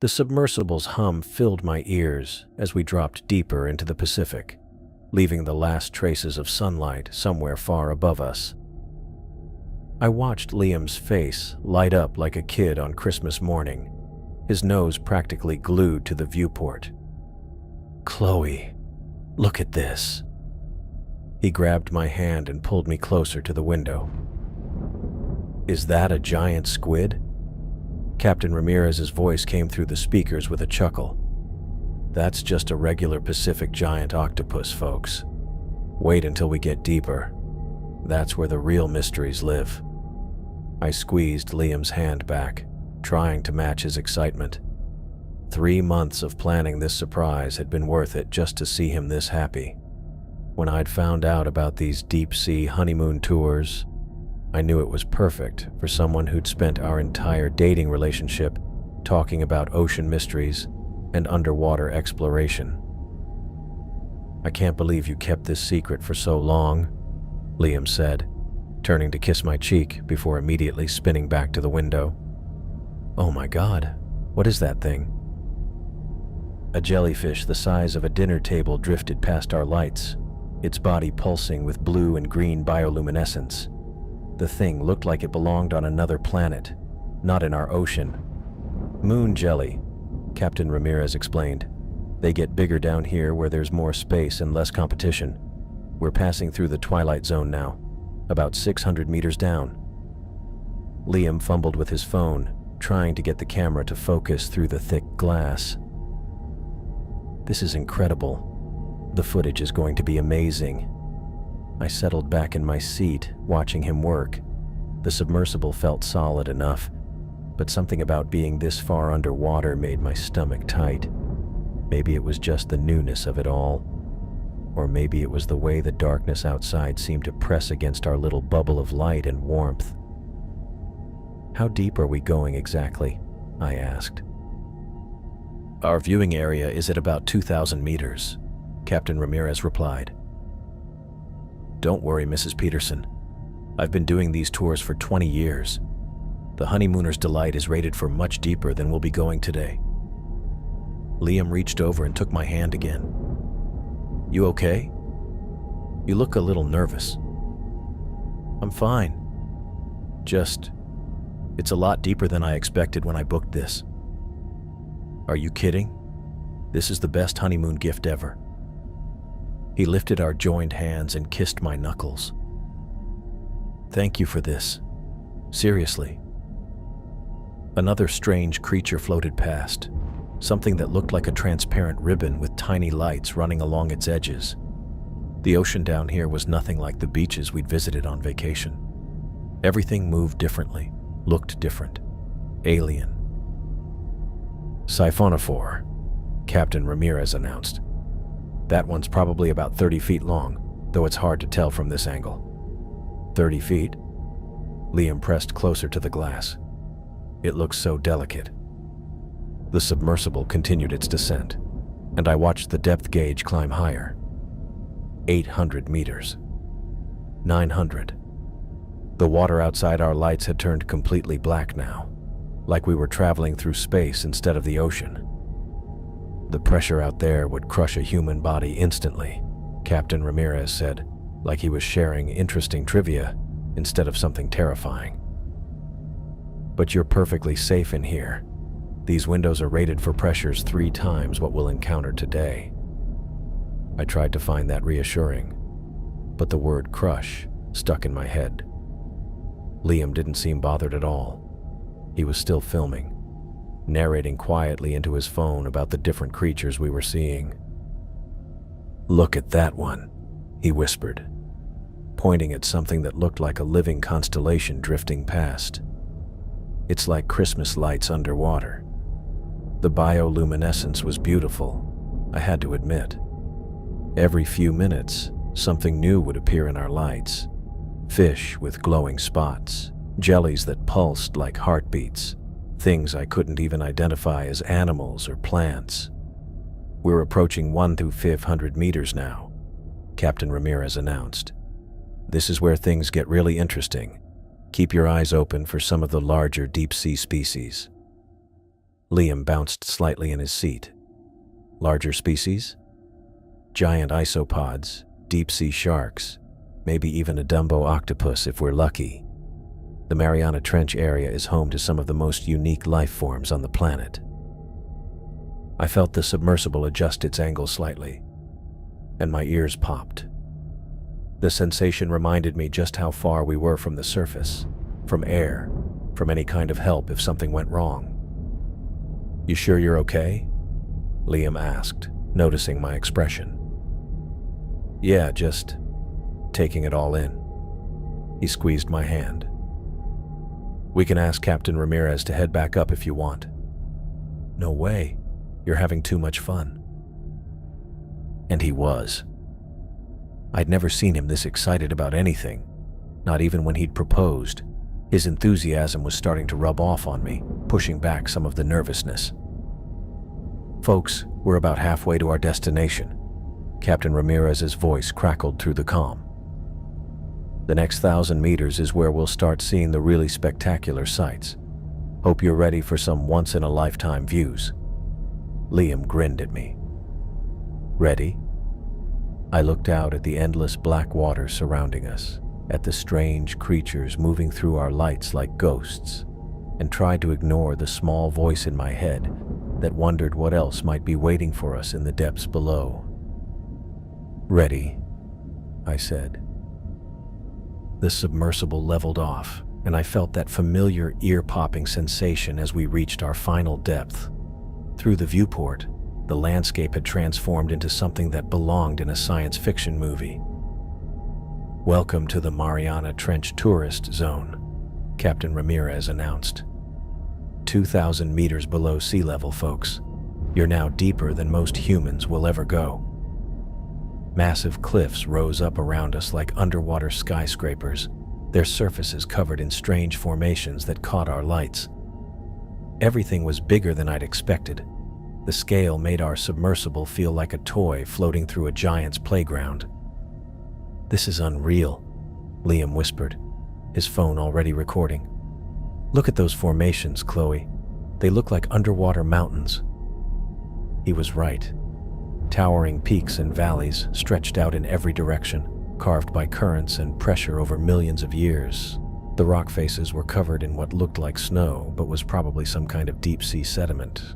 The submersible's hum filled my ears as we dropped deeper into the Pacific, leaving the last traces of sunlight somewhere far above us. I watched Liam's face light up like a kid on Christmas morning, his nose practically glued to the viewport. "Chloe, look at this." He grabbed my hand and pulled me closer to the window. "Is that a giant squid?" Captain Ramirez's voice came through the speakers with a chuckle. "That's just a regular Pacific giant octopus, folks. Wait until we get deeper. That's where the real mysteries live." I squeezed Liam's hand back, trying to match his excitement. 3 months of planning this surprise had been worth it just to see him this happy. When I'd found out about these deep-sea honeymoon tours, I knew it was perfect for someone who'd spent our entire dating relationship talking about ocean mysteries and underwater exploration. "I can't believe you kept this secret for so long," Liam said, turning to kiss my cheek before immediately spinning back to the window. "Oh my God, what is that thing?" A jellyfish the size of a dinner table drifted past our lights, its body pulsing with blue and green bioluminescence. The thing looked like it belonged on another planet, not in our ocean. "Moon jelly," Captain Ramirez explained. "They get bigger down here where there's more space and less competition. We're passing through the twilight zone now, about 600 meters down." Liam fumbled with his phone, trying to get the camera to focus through the thick glass. "This is incredible. The footage is going to be amazing." I settled back in my seat, watching him work. The submersible felt solid enough, but something about being this far underwater made my stomach tight. Maybe it was just the newness of it all, or maybe it was the way the darkness outside seemed to press against our little bubble of light and warmth. "How deep are we going exactly?" I asked. "Our viewing area is at about 2,000 meters, Captain Ramirez replied. "Don't worry, Mrs. Peterson. I've been doing these tours for 20 years. The Honeymooner's Delight is rated for much deeper than we'll be going today." Liam reached over and took my hand again. "You okay? You look a little nervous." "I'm fine. It's a lot deeper than I expected when I booked this." "Are you kidding? This is the best honeymoon gift ever." He lifted our joined hands and kissed my knuckles. "Thank you for this. Seriously." Another strange creature floated past, something that looked like a transparent ribbon with tiny lights running along its edges. The ocean down here was nothing like the beaches we'd visited on vacation. Everything moved differently, looked different, alien. "Siphonophore," Captain Ramirez announced. "That one's probably about 30 feet long, though it's hard to tell from this angle." 30 feet? Liam pressed closer to the glass. "It looks so delicate." The submersible continued its descent, and I watched the depth gauge climb higher. 800 meters. 900. The water outside our lights had turned completely black now, like we were traveling through space instead of the ocean. "The pressure out there would crush a human body instantly," Captain Ramirez said, like he was sharing interesting trivia instead of something terrifying. "But you're perfectly safe in here. These windows are rated for pressures 3 times what we'll encounter today." I tried to find that reassuring, but the word crush stuck in my head. Liam didn't seem bothered at all. He was still filming, narrating quietly into his phone about the different creatures we were seeing. "Look at that one," he whispered, pointing at something that looked like a living constellation drifting past. "It's like Christmas lights underwater." The bioluminescence was beautiful, I had to admit. Every few minutes, something new would appear in our lights. Fish with glowing spots, jellies that pulsed like heartbeats, things I couldn't even identify as animals or plants. "We're approaching 1 through 500 meters now," Captain Ramirez announced. "This is where things get really interesting. Keep your eyes open for some of the larger deep-sea species." Liam bounced slightly in his seat. Larger species? Giant isopods, deep-sea sharks, maybe even a Dumbo octopus if we're lucky. The Mariana Trench area is home to some of the most unique life forms on the planet. I felt the submersible adjust its angle slightly, and my ears popped. The sensation reminded me just how far we were from the surface, from air, from any kind of help if something went wrong. "You sure you're okay?" Liam asked, noticing my expression. "Yeah, just taking it all in." He squeezed my hand. "We can ask Captain Ramirez to head back up if you want." "No way. You're having too much fun." And he was. I'd never seen him this excited about anything, not even when he'd proposed. His enthusiasm was starting to rub off on me, pushing back some of the nervousness. "Folks, we're about halfway to our destination." Captain Ramirez's voice crackled through the comm. "The next 1,000 meters is where we'll start seeing the really spectacular sights. Hope you're ready for some once-in-a-lifetime views." Liam grinned at me. "Ready?" I looked out at the endless black water surrounding us, at the strange creatures moving through our lights like ghosts, and tried to ignore the small voice in my head that wondered what else might be waiting for us in the depths below. "Ready," I said. The submersible leveled off, and I felt that familiar ear-popping sensation as we reached our final depth. Through the viewport, the landscape had transformed into something that belonged in a science fiction movie. "Welcome to the Mariana Trench Tourist Zone," Captain Ramirez announced. 2,000 meters below sea level, folks. You're now deeper than most humans will ever go. Massive cliffs rose up around us like underwater skyscrapers, their surfaces covered in strange formations that caught our lights. Everything was bigger than I'd expected. The scale made our submersible feel like a toy floating through a giant's playground. "This is unreal," Liam whispered, his phone already recording. "Look at those formations, Chloe. They look like underwater mountains." He was right. Towering peaks and valleys stretched out in every direction, carved by currents and pressure over millions of years. The rock faces were covered in what looked like snow, but was probably some kind of deep-sea sediment.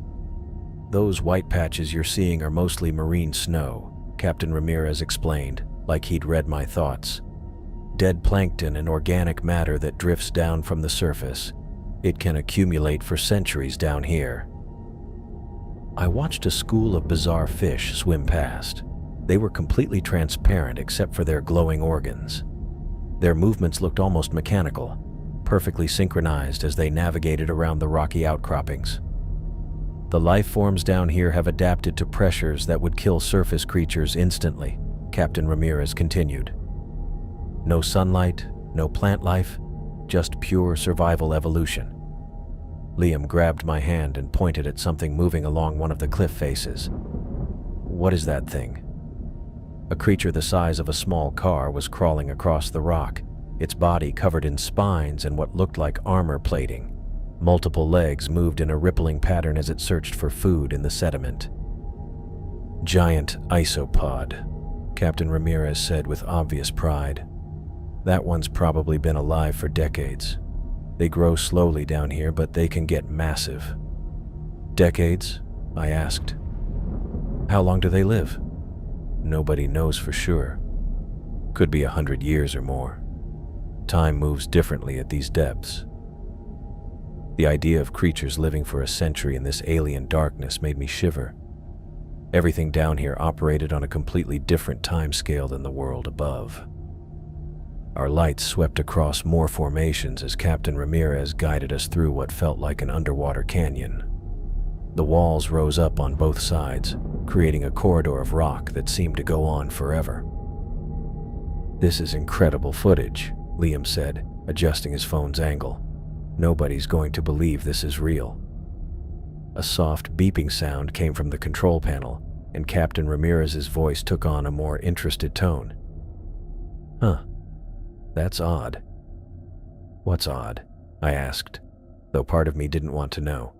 "Those white patches you're seeing are mostly marine snow," Captain Ramirez explained, like he'd read my thoughts. "Dead plankton and organic matter that drifts down from the surface. It can accumulate for centuries down here." I watched a school of bizarre fish swim past. They were completely transparent except for their glowing organs. Their movements looked almost mechanical, perfectly synchronized as they navigated around the rocky outcroppings. "The life forms down here have adapted to pressures that would kill surface creatures instantly," Captain Ramirez continued. "No sunlight, no plant life, just pure survival evolution." Liam grabbed my hand and pointed at something moving along one of the cliff faces. "What is that thing?" A creature the size of a small car was crawling across the rock, its body covered in spines and what looked like armor plating. Multiple legs moved in a rippling pattern as it searched for food in the sediment. "Giant isopod," Captain Ramirez said with obvious pride. "That one's probably been alive for decades. They grow slowly down here, but they can get massive." "Decades?" I asked. "How long do they live?" "Nobody knows for sure. Could be 100 years or more. Time moves differently at these depths." The idea of creatures living for a century in this alien darkness made me shiver. Everything down here operated on a completely different time scale than the world above. Our lights swept across more formations as Captain Ramirez guided us through what felt like an underwater canyon. The walls rose up on both sides, creating a corridor of rock that seemed to go on forever. "This is incredible footage," Liam said, adjusting his phone's angle. "Nobody's going to believe this is real." A soft beeping sound came from the control panel, and Captain Ramirez's voice took on a more interested tone. "Huh. That's odd." "What's odd?" I asked, though part of me didn't want to know.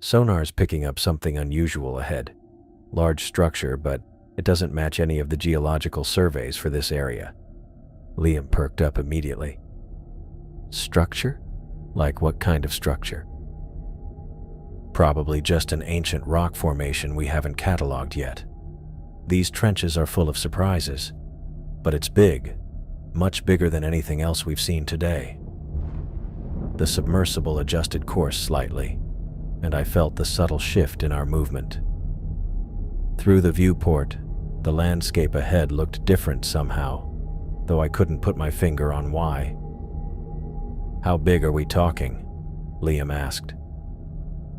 Sonar's picking up something unusual ahead. Large structure, but it doesn't match any of the geological surveys for this area. Liam perked up immediately. Structure? Like what kind of structure? Probably just an ancient rock formation we haven't cataloged yet. These trenches are full of surprises, but it's big, much bigger than anything else we've seen today. The submersible adjusted course slightly, and I felt the subtle shift in our movement. Through the viewport, the landscape ahead looked different somehow, though I couldn't put my finger on why. How big are we talking? Liam asked.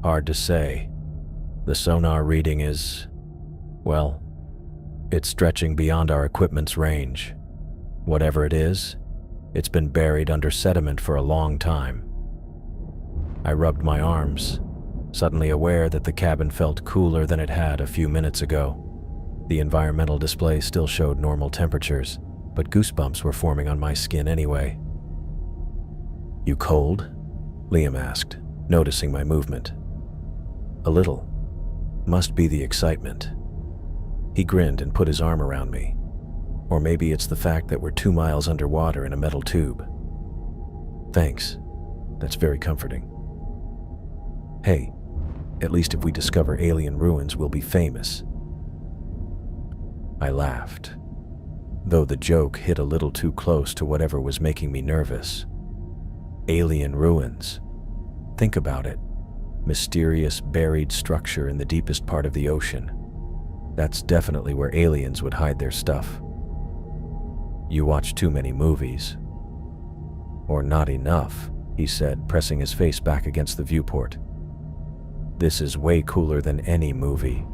Hard to say. The sonar reading is, well, it's stretching beyond our equipment's range. Whatever it is, it's been buried under sediment for a long time. I rubbed my arms, suddenly aware that the cabin felt cooler than it had a few minutes ago. The environmental display still showed normal temperatures, but goosebumps were forming on my skin anyway. You cold? Liam asked, noticing my movement. A little. Must be the excitement. He grinned and put his arm around me. Or maybe it's the fact that we're 2 miles underwater in a metal tube. Thanks. That's very comforting. Hey, at least if we discover alien ruins, we'll be famous. I laughed, though the joke hit a little too close to whatever was making me nervous. Alien ruins. Think about it. Mysterious buried structure in the deepest part of the ocean. That's definitely where aliens would hide their stuff. You watch too many movies. Or not enough, he said, pressing his face back against the viewport. This is way cooler than any movie.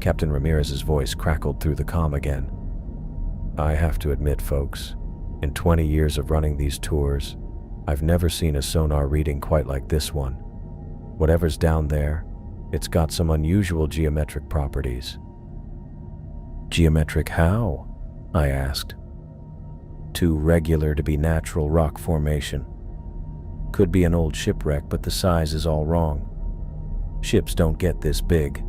Captain Ramirez's voice crackled through the comm again. I have to admit, folks, in 20 years of running these tours, I've never seen a sonar reading quite like this one. Whatever's down there, it's got some unusual geometric properties. Geometric how? I asked. Too regular to be natural rock formation. Could be an old shipwreck, but the size is all wrong. Ships don't get this big.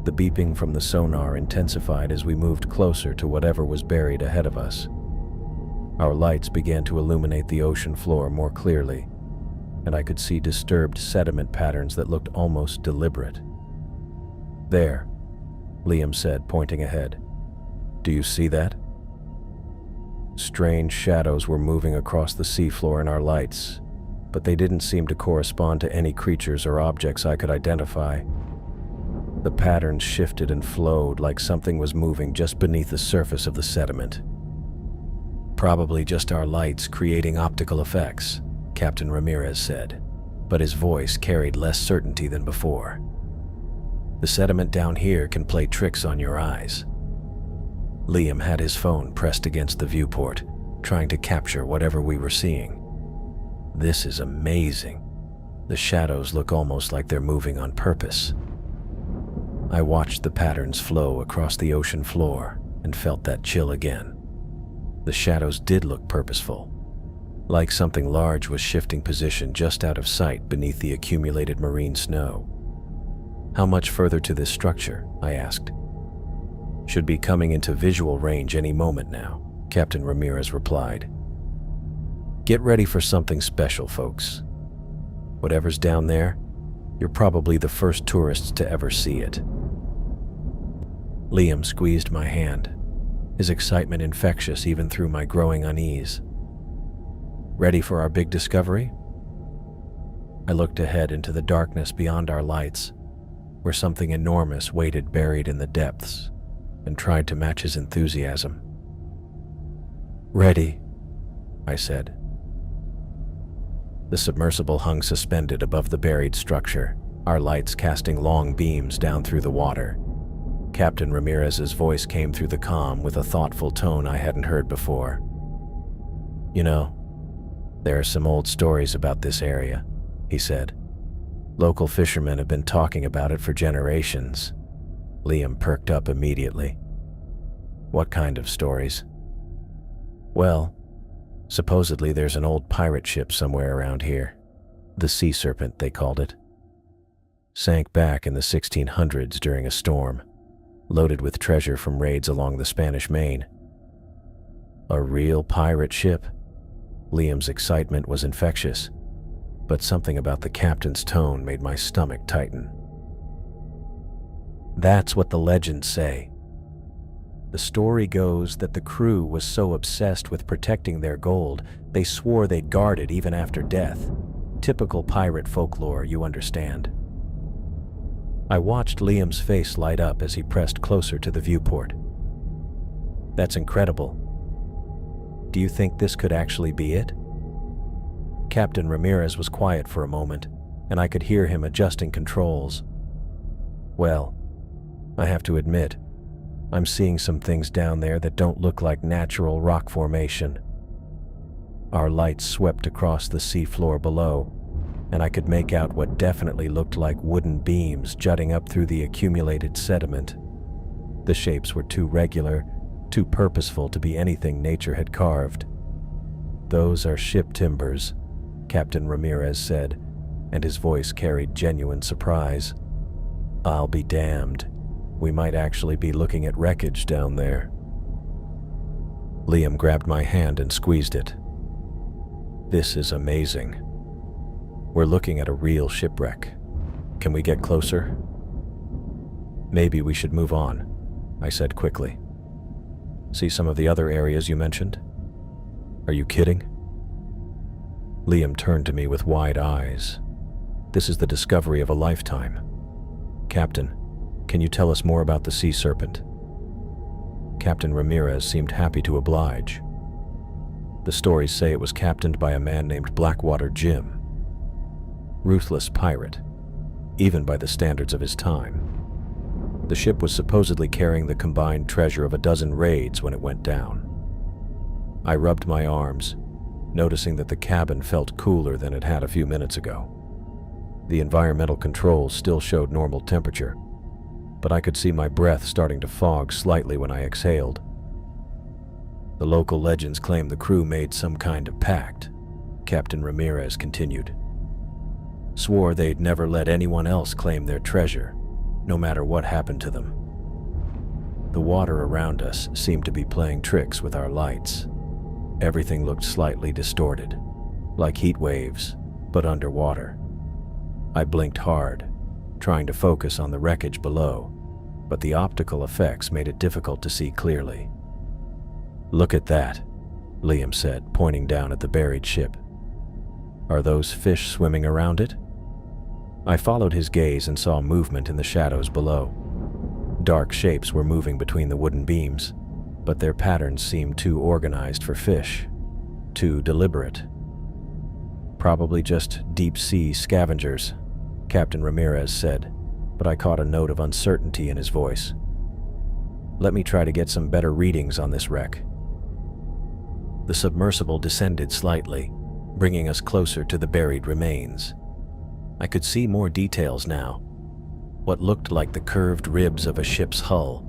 The beeping from the sonar intensified as we moved closer to whatever was buried ahead of us. Our lights began to illuminate the ocean floor more clearly, and I could see disturbed sediment patterns that looked almost deliberate. There, Liam said, pointing ahead. Do you see that? Strange shadows were moving across the seafloor in our lights, but they didn't seem to correspond to any creatures or objects I could identify. The patterns shifted and flowed like something was moving just beneath the surface of the sediment. Probably just our lights creating optical effects, Captain Ramirez said, but his voice carried less certainty than before. The sediment down here can play tricks on your eyes. Liam had his phone pressed against the viewport, trying to capture whatever we were seeing. This is amazing. The shadows look almost like they're moving on purpose. I watched the patterns flow across the ocean floor and felt that chill again. The shadows did look purposeful, like something large was shifting position just out of sight beneath the accumulated marine snow. How much further to this structure? I asked. Should be coming into visual range any moment now, Captain Ramirez replied. Get ready for something special, folks. Whatever's down there, you're probably the first tourists to ever see it. Liam squeezed my hand, his excitement infectious even through my growing unease. Ready for our big discovery? I looked ahead into the darkness beyond our lights, where something enormous waited buried in the depths, and tried to match his enthusiasm. Ready, I said. The submersible hung suspended above the buried structure, our lights casting long beams down through the water. Captain Ramirez's voice came through the comm with a thoughtful tone I hadn't heard before. You know, there are some old stories about this area, he said. Local fishermen have been talking about it for generations. Liam perked up immediately. What kind of stories? Well, supposedly there's an old pirate ship somewhere around here. The Sea Serpent, they called it. sank back in the 1600s during a storm, loaded with treasure from raids along the Spanish Main. A real pirate ship? Liam's excitement was infectious, but something about the captain's tone made my stomach tighten. That's what the legends say. The story goes that the crew was so obsessed with protecting their gold, they swore they'd guard it even after death. Typical pirate folklore, you understand. I watched Liam's face light up as he pressed closer to the viewport. That's incredible. Do you think this could actually be it? Captain Ramirez was quiet for a moment, and I could hear him adjusting controls. Well, I have to admit, I'm seeing some things down there that don't look like natural rock formation. Our lights swept across the seafloor below, and I could make out what definitely looked like wooden beams jutting up through the accumulated sediment. The shapes were too regular, too purposeful to be anything nature had carved. Those are ship timbers, Captain Ramirez said, and his voice carried genuine surprise. I'll be damned. We might actually be looking at wreckage down there. Liam grabbed my hand and squeezed it. This is amazing. We're looking at a real shipwreck. Can we get closer? Maybe we should move on, I said quickly. See some of the other areas you mentioned? Are you kidding? Liam turned to me with wide eyes. This is the discovery of a lifetime. Captain, can you tell us more about the sea serpent? Captain Ramirez seemed happy to oblige. The stories say it was captained by a man named Blackwater Jim. Ruthless pirate, even by the standards of his time. The ship was supposedly carrying the combined treasure of a dozen raids when it went down. I rubbed my arms, noticing that the cabin felt cooler than it had a few minutes ago. The environmental controls still showed normal temperature, but I could see my breath starting to fog slightly when I exhaled. The local legends claim the crew made some kind of pact, Captain Ramirez continued. Swore they'd never let anyone else claim their treasure, no matter what happened to them. The water around us seemed to be playing tricks with our lights. Everything looked slightly distorted, like heat waves, but underwater. I blinked hard, trying to focus on the wreckage below, but the optical effects made it difficult to see clearly. Look at that, Liam said, pointing down at the buried ship. Are those fish swimming around it? I followed his gaze and saw movement in the shadows below. Dark shapes were moving between the wooden beams, but their patterns seemed too organized for fish, too deliberate. Probably just deep-sea scavengers, Captain Ramirez said, but I caught a note of uncertainty in his voice. Let me try to get some better readings on this wreck. The submersible descended slightly, bringing us closer to the buried remains. I could see more details now. What looked like the curved ribs of a ship's hull,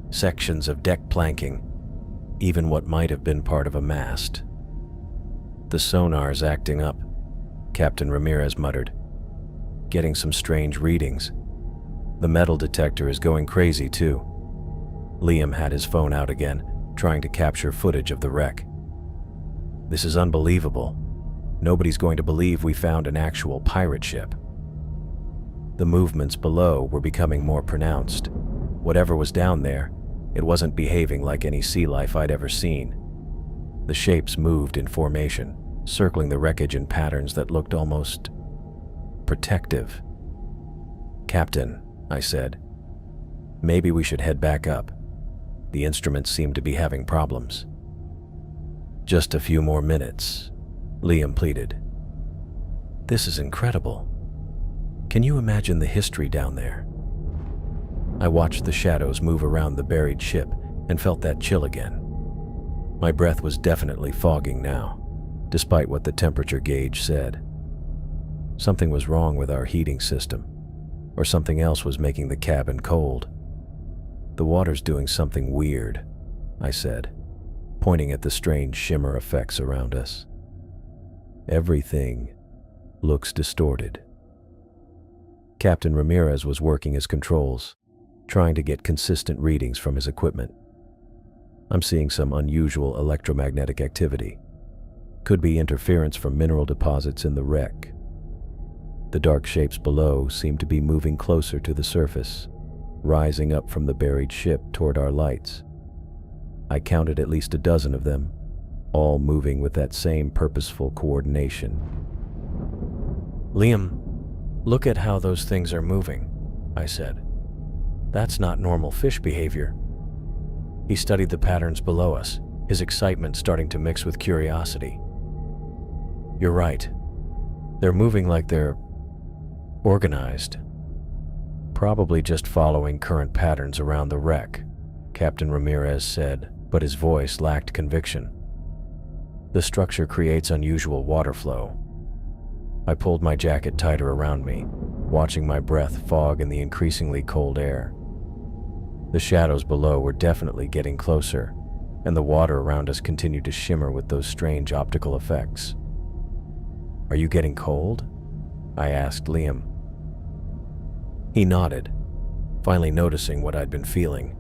sections of deck planking, even what might have been part of a mast. The sonar's acting up, Captain Ramirez muttered. Getting some strange readings. The metal detector is going crazy too. Liam had his phone out again, trying to capture footage of the wreck. This is unbelievable. Nobody's going to believe we found an actual pirate ship. The movements below were becoming more pronounced. Whatever was down there, it wasn't behaving like any sea life I'd ever seen. The shapes moved in formation, circling the wreckage in patterns that looked almost protective. Captain, I said, maybe we should head back up. The instruments seem to be having problems. Just a few more minutes, Liam pleaded. This is incredible. Can you imagine the history down there? I watched the shadows move around the buried ship and felt that chill again. My breath was definitely fogging now, despite what the temperature gauge said. Something was wrong with our heating system, or something else was making the cabin cold. The water's doing something weird, I said, pointing at the strange shimmer effects around us. Everything looks distorted. Captain Ramirez was working his controls, trying to get consistent readings from his equipment. I'm seeing some unusual electromagnetic activity. Could be interference from mineral deposits in the wreck. The dark shapes below seem to be moving closer to the surface, rising up from the buried ship toward our lights. I counted at least a dozen of them, all moving with that same purposeful coordination. "Liam, look at how those things are moving," I said. "That's not normal fish behavior." He studied the patterns below us, his excitement starting to mix with curiosity. "You're right. They're moving like they're organized. Probably just following current patterns around the wreck," Captain Ramirez said, but his voice lacked conviction. "The structure creates unusual water flow." I pulled my jacket tighter around me, watching my breath fog in the increasingly cold air. The shadows below were definitely getting closer, and the water around us continued to shimmer with those strange optical effects. "Are you getting cold?" I asked Liam. He nodded, finally noticing what I'd been feeling.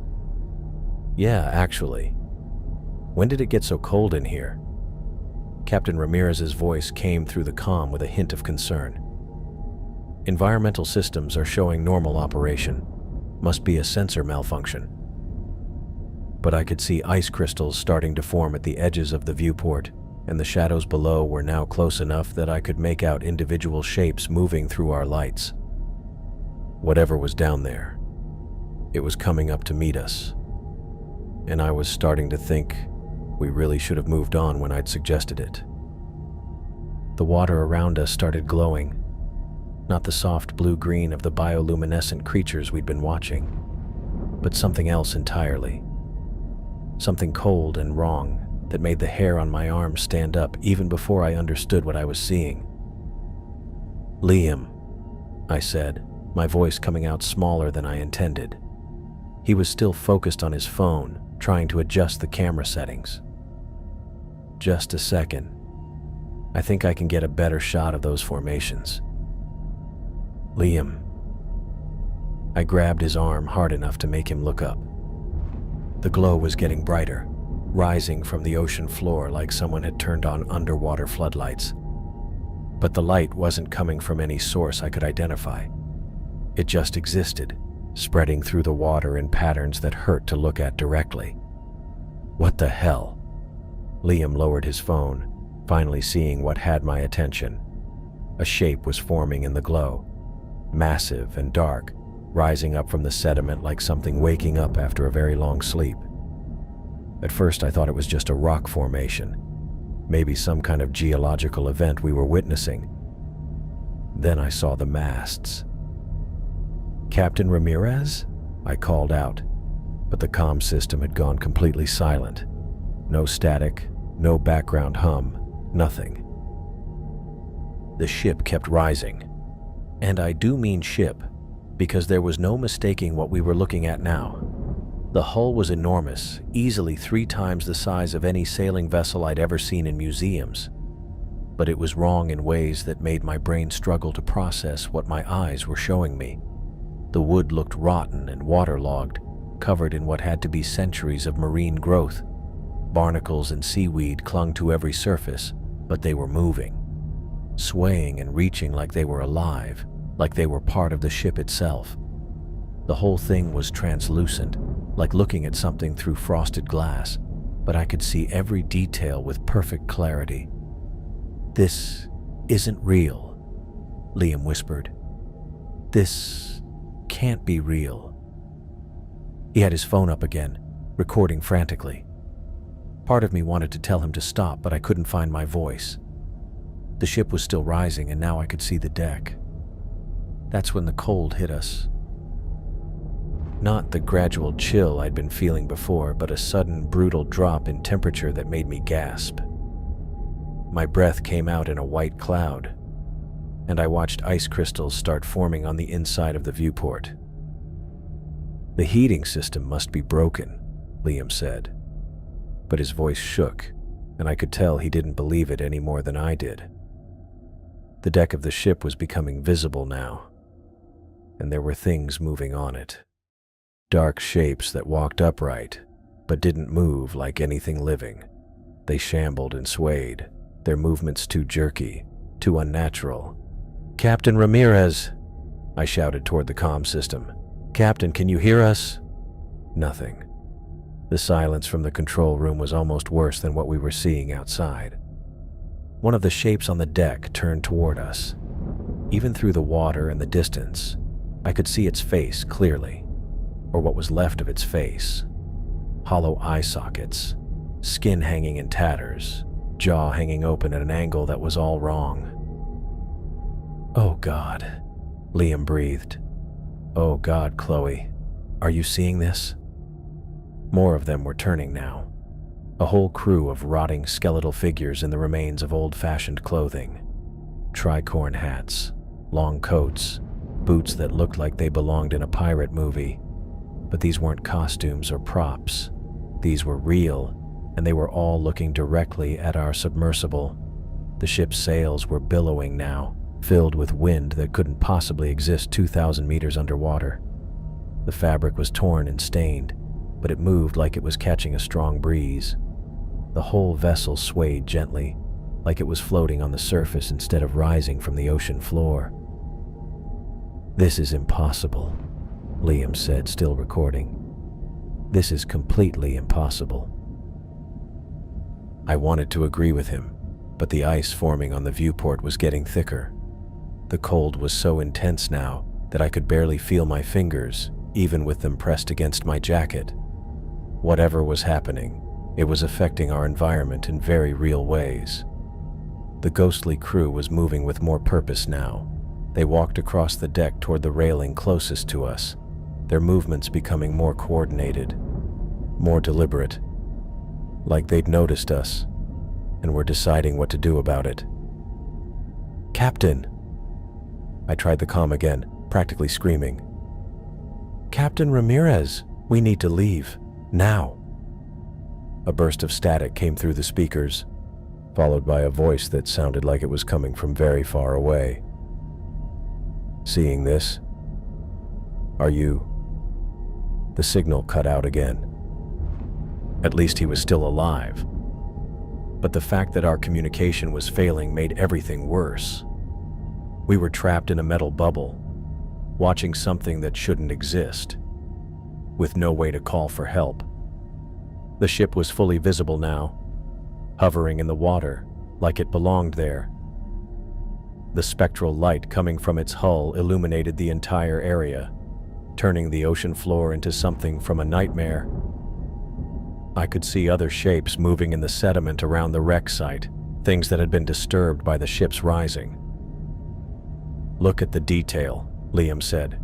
"Yeah, actually. When did it get so cold in here?" Captain Ramirez's voice came through the comm with a hint of concern. "Environmental systems are showing normal operation. Must be a sensor malfunction." But I could see ice crystals starting to form at the edges of the viewport, and the shadows below were now close enough that I could make out individual shapes moving through our lights. Whatever was down there, it was coming up to meet us. And I was starting to think we really should have moved on when I'd suggested it. The water around us started glowing, not the soft blue-green of the bioluminescent creatures we'd been watching, but something else entirely. Something cold and wrong that made the hair on my arm stand up even before I understood what I was seeing. "Liam," I said, my voice coming out smaller than I intended. He was still focused on his phone, trying to adjust the camera settings. "Just a second. I think I can get a better shot of those formations." "Liam." I grabbed his arm hard enough to make him look up. The glow was getting brighter, rising from the ocean floor like someone had turned on underwater floodlights. But the light wasn't coming from any source I could identify. It just existed, spreading through the water in patterns that hurt to look at directly. "What the hell?" Liam lowered his phone, finally seeing what had my attention. A shape was forming in the glow, massive and dark, rising up from the sediment like something waking up after a very long sleep. At first I thought it was just a rock formation, maybe some kind of geological event we were witnessing. Then I saw the masts. "Captain Ramirez?" I called out, but the comm system had gone completely silent. No static, no background hum, nothing. The ship kept rising. And I do mean ship, because there was no mistaking what we were looking at now. The hull was enormous, easily 3 times the size of any sailing vessel I'd ever seen in museums. But it was wrong in ways that made my brain struggle to process what my eyes were showing me. The wood looked rotten and waterlogged, covered in what had to be centuries of marine growth. Barnacles and seaweed clung to every surface, but they were moving, swaying and reaching like they were alive, like they were part of the ship itself. The whole thing was translucent, like looking at something through frosted glass, but I could see every detail with perfect clarity. "This isn't real," Liam whispered. "This can't be real." He had his phone up again, recording frantically. Part of me wanted to tell him to stop, but I couldn't find my voice. The ship was still rising, and now I could see the deck. That's when the cold hit us. Not the gradual chill I'd been feeling before, but a sudden, brutal drop in temperature that made me gasp. My breath came out in a white cloud, and I watched ice crystals start forming on the inside of the viewport. "The heating system must be broken," Liam said. But his voice shook, and I could tell he didn't believe it any more than I did. The deck of the ship was becoming visible now. and there were things moving on it. Dark shapes that walked upright, but didn't move like anything living. They shambled and swayed, their movements too jerky, too unnatural. "Captain Ramirez!" I shouted toward the comm system. "Captain, can you hear us?" Nothing. The silence from the control room was almost worse than what we were seeing outside. One of the shapes on the deck turned toward us. Even through the water and the distance, I could see its face clearly, or what was left of its face. Hollow eye sockets, skin hanging in tatters, jaw hanging open at an angle that was all wrong. "Oh God," Liam breathed. "Oh God, Chloe, are you seeing this?" More of them were turning now. A whole crew of rotting skeletal figures in the remains of old-fashioned clothing. Tricorn hats, long coats, boots that looked like they belonged in a pirate movie. But these weren't costumes or props. These were real, and they were all looking directly at our submersible. The ship's sails were billowing now, filled with wind that couldn't possibly exist 2,000 meters underwater. The fabric was torn and stained, but it moved like it was catching a strong breeze. The whole vessel swayed gently, like it was floating on the surface instead of rising from the ocean floor. "This is impossible," Liam said, still recording. "This is completely impossible." I wanted to agree with him, but the ice forming on the viewport was getting thicker. The cold was so intense now that I could barely feel my fingers, even with them pressed against my jacket. Whatever was happening, it was affecting our environment in very real ways. The ghostly crew was moving with more purpose now. They walked across the deck toward the railing closest to us, their movements becoming more coordinated, more deliberate, like they'd noticed us and were deciding what to do about it. "Captain!" I tried the comm again, practically screaming. "Captain Ramirez, we need to leave, now." A burst of static came through the speakers, followed by a voice that sounded like it was coming from very far away. "Seeing this? Are you?" The signal cut out again. At least he was still alive. But the fact that our communication was failing made everything worse. We were trapped in a metal bubble, watching something that shouldn't exist, with no way to call for help. The ship was fully visible now, hovering in the water like it belonged there. The spectral light coming from its hull illuminated the entire area, turning the ocean floor into something from a nightmare. I could see other shapes moving in the sediment around the wreck site, things that had been disturbed by the ship's rising. "Look at the detail," Liam said,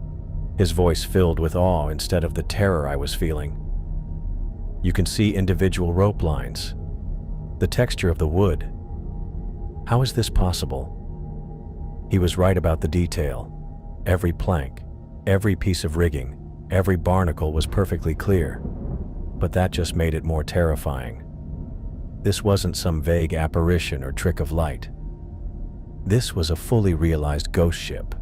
his voice filled with awe instead of the terror I was feeling. "You can see individual rope lines, the texture of the wood. How is this possible?" He was right about the detail. Every plank, every piece of rigging, every barnacle was perfectly clear, but that just made it more terrifying. This wasn't some vague apparition or trick of light. This was a fully realized ghost ship,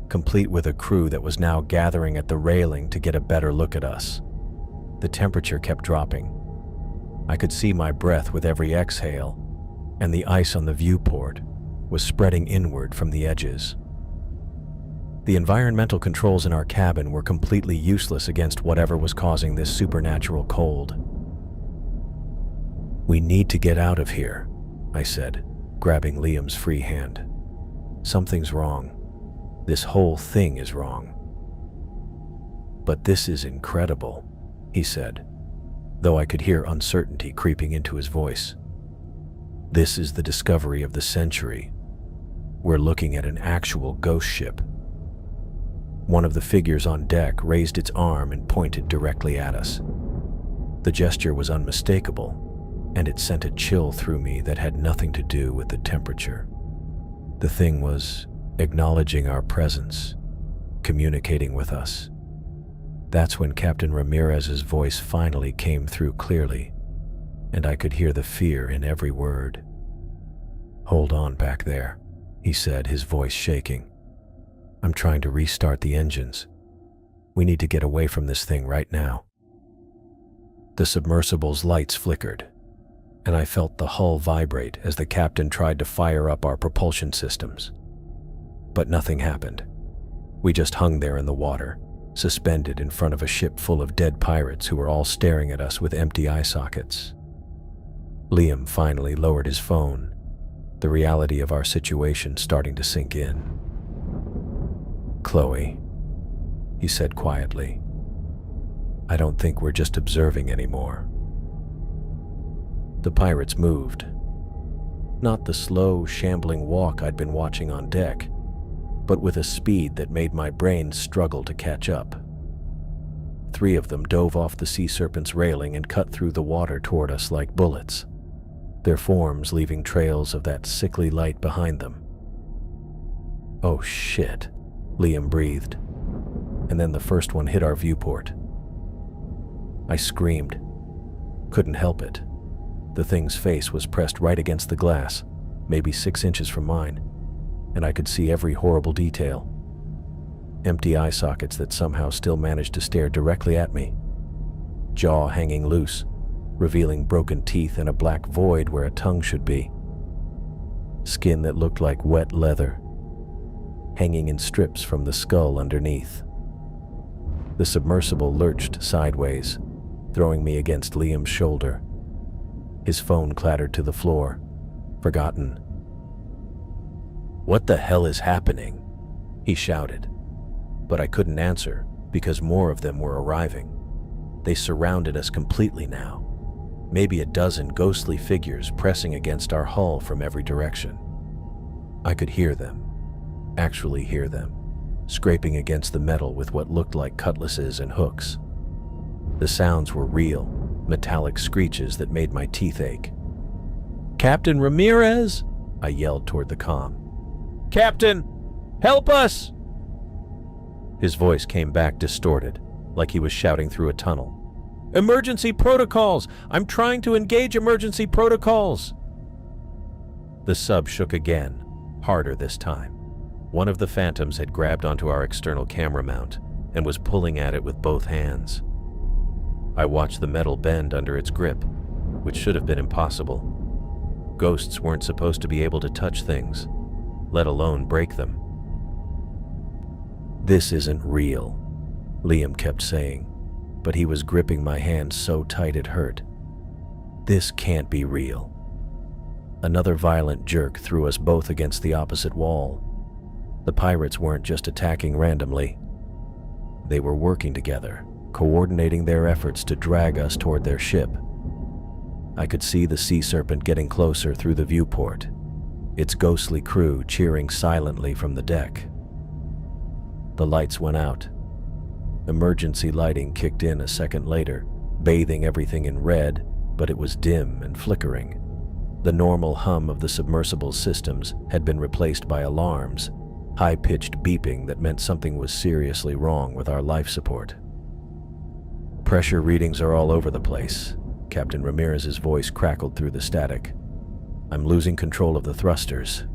complete with a crew that was now gathering at the railing to get a better look at us. The temperature kept dropping. I could see my breath with every exhale, and the ice on the viewport was spreading inward from the edges. The environmental controls in our cabin were completely useless against whatever was causing this supernatural cold. "We need to get out of here," I said, grabbing Liam's free hand. "Something's wrong. This whole thing is wrong." "But this is incredible," he said, though I could hear uncertainty creeping into his voice. "This is the discovery of the century. We're looking at an actual ghost ship." One of the figures on deck raised its arm and pointed directly at us. The gesture was unmistakable, and it sent a chill through me that had nothing to do with the temperature. The thing was acknowledging our presence, communicating with us. That's when Captain Ramirez's voice finally came through clearly, and I could hear the fear in every word. "Hold on back there," he said, his voice shaking. I'm trying to restart the engines. We need to get away from this thing right now. The submersible's lights flickered, and I felt the hull vibrate as the captain tried to fire up our propulsion systems. But nothing happened. We just hung there in the water, suspended in front of a ship full of dead pirates who were all staring at us with empty eye sockets. Liam finally lowered his phone, the reality of our situation starting to sink in. "Chloe," he said quietly, "I don't think we're just observing anymore." The pirates moved. Not the slow, shambling walk I'd been watching on deck, but with a speed that made my brain struggle to catch up. 3 of them dove off the sea serpent's railing and cut through the water toward us like bullets, their forms leaving trails of that sickly light behind them. "Oh shit," Liam breathed, and then the first one hit our viewport. I screamed. Couldn't help it. The thing's face was pressed right against the glass, maybe 6 inches from mine, and I could see every horrible detail. Empty eye sockets that somehow still managed to stare directly at me. Jaw hanging loose, revealing broken teeth and a black void where a tongue should be. Skin that looked like wet leather, hanging in strips from the skull underneath. The submersible lurched sideways, throwing me against Liam's shoulder. His phone clattered to the floor, forgotten. "What the hell is happening?" he shouted. But I couldn't answer because more of them were arriving. They surrounded us completely now, maybe a dozen ghostly figures pressing against our hull from every direction. I could hear them, actually hear them, scraping against the metal with what looked like cutlasses and hooks. The sounds were real, metallic screeches that made my teeth ache. "Captain Ramirez!" I yelled toward the comm. "Captain, help us!" His voice came back distorted, like he was shouting through a tunnel. "Emergency protocols! I'm trying to engage emergency protocols!" The sub shook again, harder this time. One of the phantoms had grabbed onto our external camera mount and was pulling at it with both hands. I watched the metal bend under its grip, which should have been impossible. Ghosts weren't supposed to be able to touch things, let alone break them. "This isn't real," Liam kept saying, but he was gripping my hand so tight it hurt. "This can't be real." Another violent jerk threw us both against the opposite wall. The pirates weren't just attacking randomly. They were working together, coordinating their efforts to drag us toward their ship. I could see the sea serpent getting closer through the viewport, its ghostly crew cheering silently from the deck. The lights went out. Emergency lighting kicked in a second later, bathing everything in red, but it was dim and flickering. The normal hum of the submersible systems had been replaced by alarms, high-pitched beeping that meant something was seriously wrong with our life support. "Pressure readings are all over the place," Captain Ramirez's voice crackled through the static. "I'm losing control of the thrusters."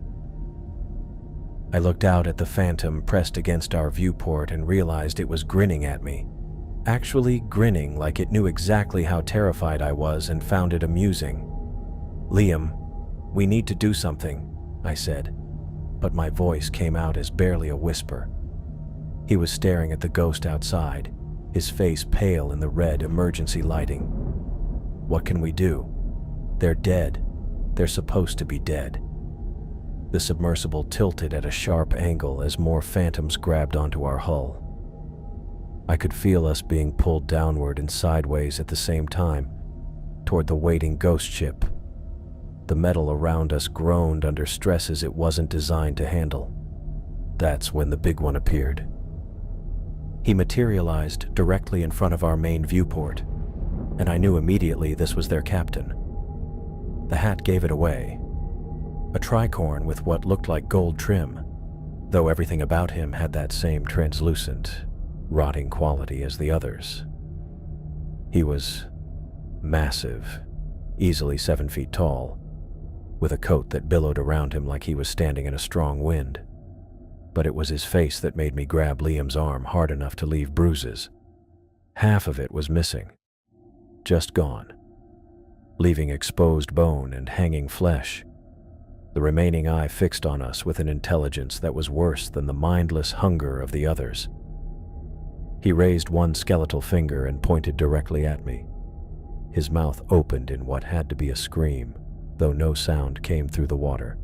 I looked out at the phantom pressed against our viewport and realized it was grinning at me. Actually grinning like it knew exactly how terrified I was and found it amusing. "Liam, we need to do something," I said, but my voice came out as barely a whisper. He was staring at the ghost outside, his face pale in the red emergency lighting. "What can we do? They're dead. They're supposed to be dead." The submersible tilted at a sharp angle as more phantoms grabbed onto our hull. I could feel us being pulled downward and sideways at the same time, toward the waiting ghost ship. The metal around us groaned under stresses it wasn't designed to handle. That's when the big one appeared. He materialized directly in front of our main viewport, and I knew immediately this was their captain. The hat gave it away. A tricorn with what looked like gold trim, though everything about him had that same translucent, rotting quality as the others. He was massive, easily 7 feet tall, with a coat that billowed around him like he was standing in a strong wind. but it was his face that made me grab Liam's arm hard enough to leave bruises. Half of it was missing, just gone, leaving exposed bone and hanging flesh. The remaining eye fixed on us with an intelligence that was worse than the mindless hunger of the others. He raised one skeletal finger and pointed directly at me. His mouth opened in what had to be a scream, though no sound came through the water.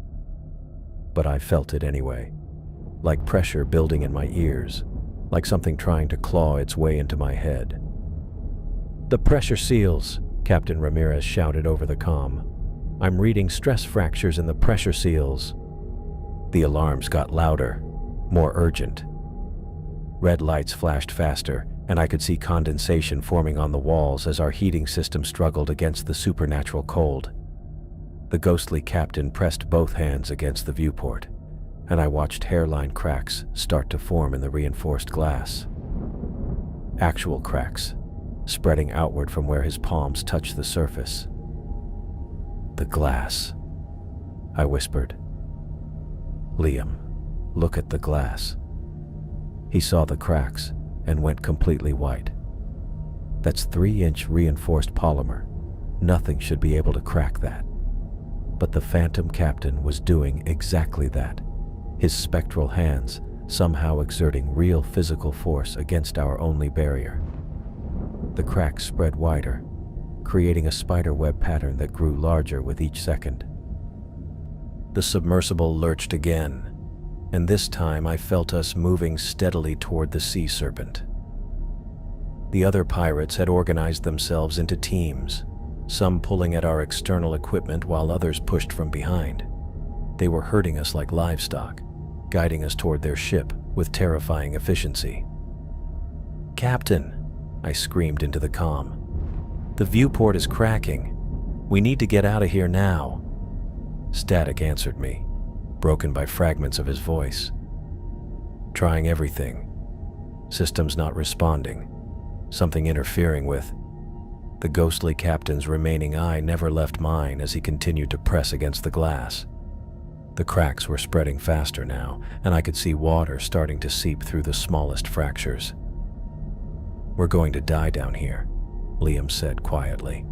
But I felt it anyway, like pressure building in my ears, like something trying to claw its way into my head. "The pressure seals," Captain Ramirez shouted over the comm. "I'm reading stress fractures in the pressure seals." The alarms got louder, more urgent. Red lights flashed faster, and I could see condensation forming on the walls as our heating system struggled against the supernatural cold. The ghostly captain pressed both hands against the viewport, and I watched hairline cracks start to form in the reinforced glass. Actual cracks, spreading outward from where his palms touched the surface. "The glass," I whispered. "Liam, look at the glass." He saw the cracks and went completely white. "That's 3-inch reinforced polymer. Nothing should be able to crack that." But the Phantom Captain was doing exactly that, his spectral hands somehow exerting real physical force against our only barrier. The cracks spread wider, creating a spiderweb pattern that grew larger with each second. The submersible lurched again, and this time I felt us moving steadily toward the sea serpent. The other pirates had organized themselves into teams, some pulling at our external equipment while others pushed from behind. They were herding us like livestock, guiding us toward their ship with terrifying efficiency. "Captain," I screamed into the comm, "the viewport is cracking. We need to get out of here now." Static answered me, broken by fragments of his voice. "Trying everything. Systems not responding. Something interfering with." The ghostly captain's remaining eye never left mine as he continued to press against the glass. The cracks were spreading faster now, and I could see water starting to seep through the smallest fractures. "We're going to die down here," Liam said quietly.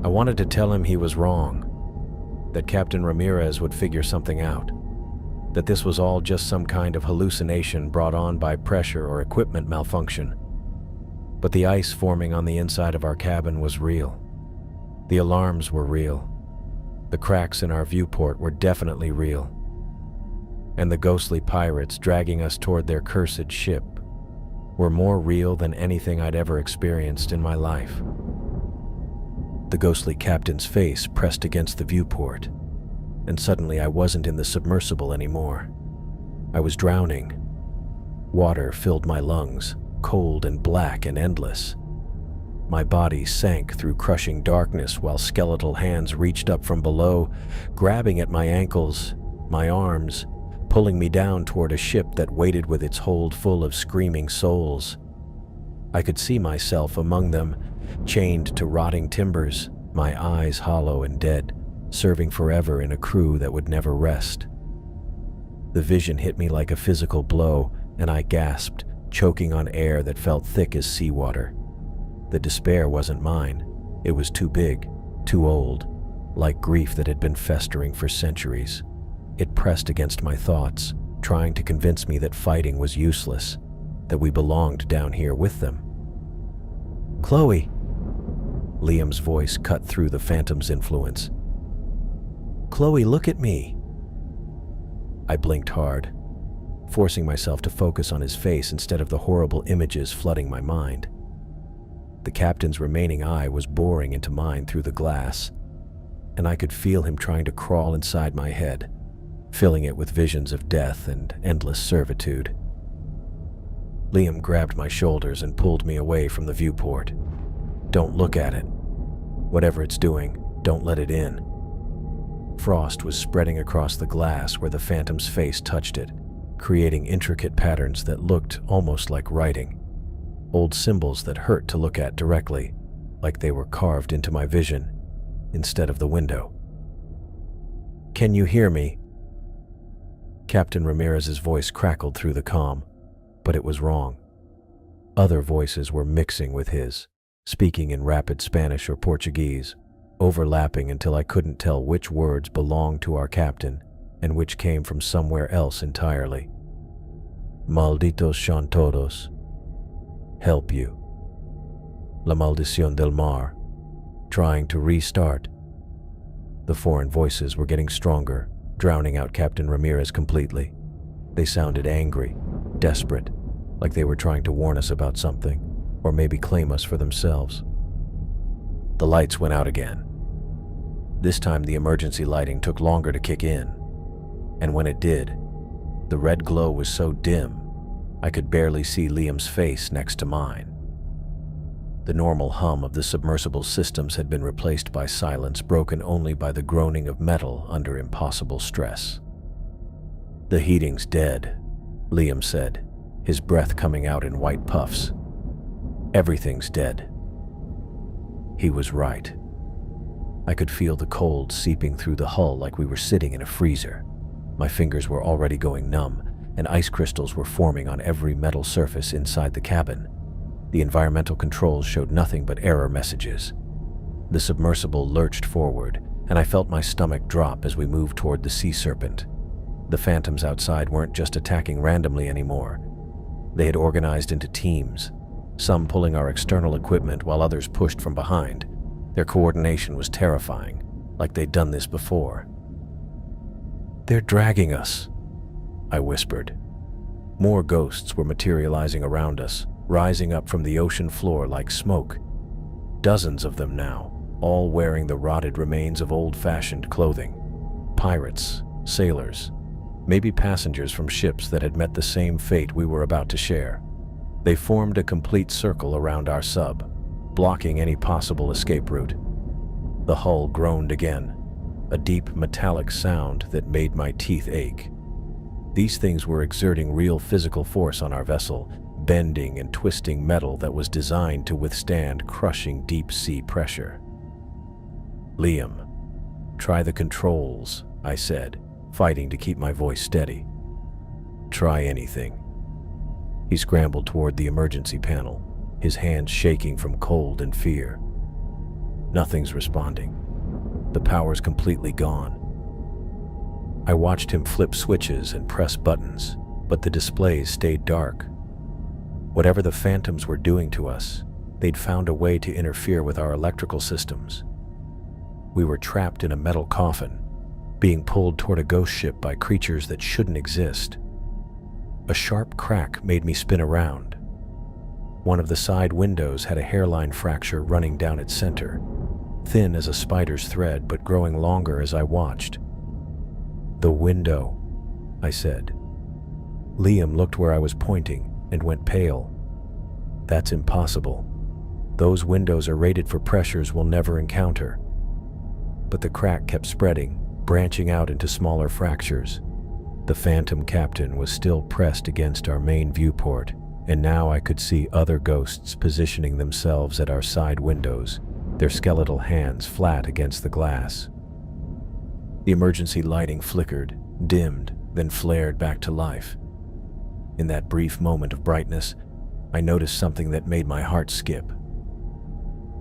I wanted to tell him he was wrong, that Captain Ramirez would figure something out, that this was all just some kind of hallucination brought on by pressure or equipment malfunction. But the ice forming on the inside of our cabin was real. The alarms were real. The cracks in our viewport were definitely real. And the ghostly pirates dragging us toward their cursed ship were more real than anything I'd ever experienced in my life. The ghostly captain's face pressed against the viewport, and suddenly I wasn't in the submersible anymore. I was drowning. Water filled my lungs, cold and black and endless. My body sank through crushing darkness while skeletal hands reached up from below, grabbing at my ankles, my arms, pulling me down toward a ship that waited with its hold full of screaming souls. I could see myself among them, chained to rotting timbers, my eyes hollow and dead, serving forever in a crew that would never rest. The vision hit me like a physical blow, and I gasped, choking on air that felt thick as seawater. The despair wasn't mine. It was too big, too old, like grief that had been festering for centuries. It pressed against my thoughts, trying to convince me that fighting was useless, that we belonged down here with them. "Chloe!" Liam's voice cut through the Phantom's influence. "Chloe, look at me!" I blinked hard, forcing myself to focus on his face instead of the horrible images flooding my mind. The captain's remaining eye was boring into mine through the glass, and I could feel him trying to crawl inside my head, filling it with visions of death and endless servitude. Liam grabbed my shoulders and pulled me away from the viewport. "Don't look at it. Whatever it's doing, don't let it in." Frost was spreading across the glass where the Phantom's face touched it, creating intricate patterns that looked almost like writing. Old symbols that hurt to look at directly, like they were carved into my vision instead of the window. "Can you hear me?" Captain Ramirez's voice crackled through the comm, but it was wrong. Other voices were mixing with his, speaking in rapid Spanish or Portuguese, overlapping until I couldn't tell which words belonged to our captain and which came from somewhere else entirely. Malditos sean todos. Help you. La maldición del mar. Trying to restart. The foreign voices were getting stronger, drowning out Captain Ramirez completely. They sounded angry, desperate, like they were trying to warn us about something, or maybe claim us for themselves. The lights went out again. This time the emergency lighting took longer to kick in, and when it did, the red glow was so dim, I could barely see Liam's face next to mine. The normal hum of the submersible systems had been replaced by silence broken only by the groaning of metal under impossible stress. "The heating's dead," Liam said, his breath coming out in white puffs. "Everything's dead." He was right. I could feel the cold seeping through the hull like we were sitting in a freezer. My fingers were already going numb, and ice crystals were forming on every metal surface inside the cabin. The environmental controls showed nothing but error messages. The submersible lurched forward, and I felt my stomach drop as we moved toward the sea serpent. The phantoms outside weren't just attacking randomly anymore. They had organized into teams, some pulling our external equipment while others pushed from behind. Their coordination was terrifying, like they'd done this before. "They're dragging us," I whispered. More ghosts were materializing around us, rising up from the ocean floor like smoke. Dozens of them now, all wearing the rotted remains of old-fashioned clothing. Pirates, sailors, maybe passengers from ships that had met the same fate we were about to share. They formed a complete circle around our sub, blocking any possible escape route. The hull groaned again, a deep metallic sound that made my teeth ache. These things were exerting real physical force on our vessel, bending and twisting metal that was designed to withstand crushing deep-sea pressure. "Liam, try the controls," I said, fighting to keep my voice steady. "Try anything." He scrambled toward the emergency panel, his hands shaking from cold and fear. Nothing's responding. The power's completely gone. I watched him flip switches and press buttons, but the displays stayed dark. Whatever the phantoms were doing to us, they'd found a way to interfere with our electrical systems. We were trapped in a metal coffin, being pulled toward a ghost ship by creatures that shouldn't exist. A sharp crack made me spin around. One of the side windows had a hairline fracture running down its center, thin as a spider's thread but growing longer as I watched. "The window," I said. Liam looked where I was pointing and went pale. "That's impossible. Those windows are rated for pressures we'll never encounter." But the crack kept spreading, branching out into smaller fractures. The phantom captain was still pressed against our main viewport, and now I could see other ghosts positioning themselves at our side windows, their skeletal hands flat against the glass. The emergency lighting flickered, dimmed, then flared back to life. In that brief moment of brightness, I noticed something that made my heart skip.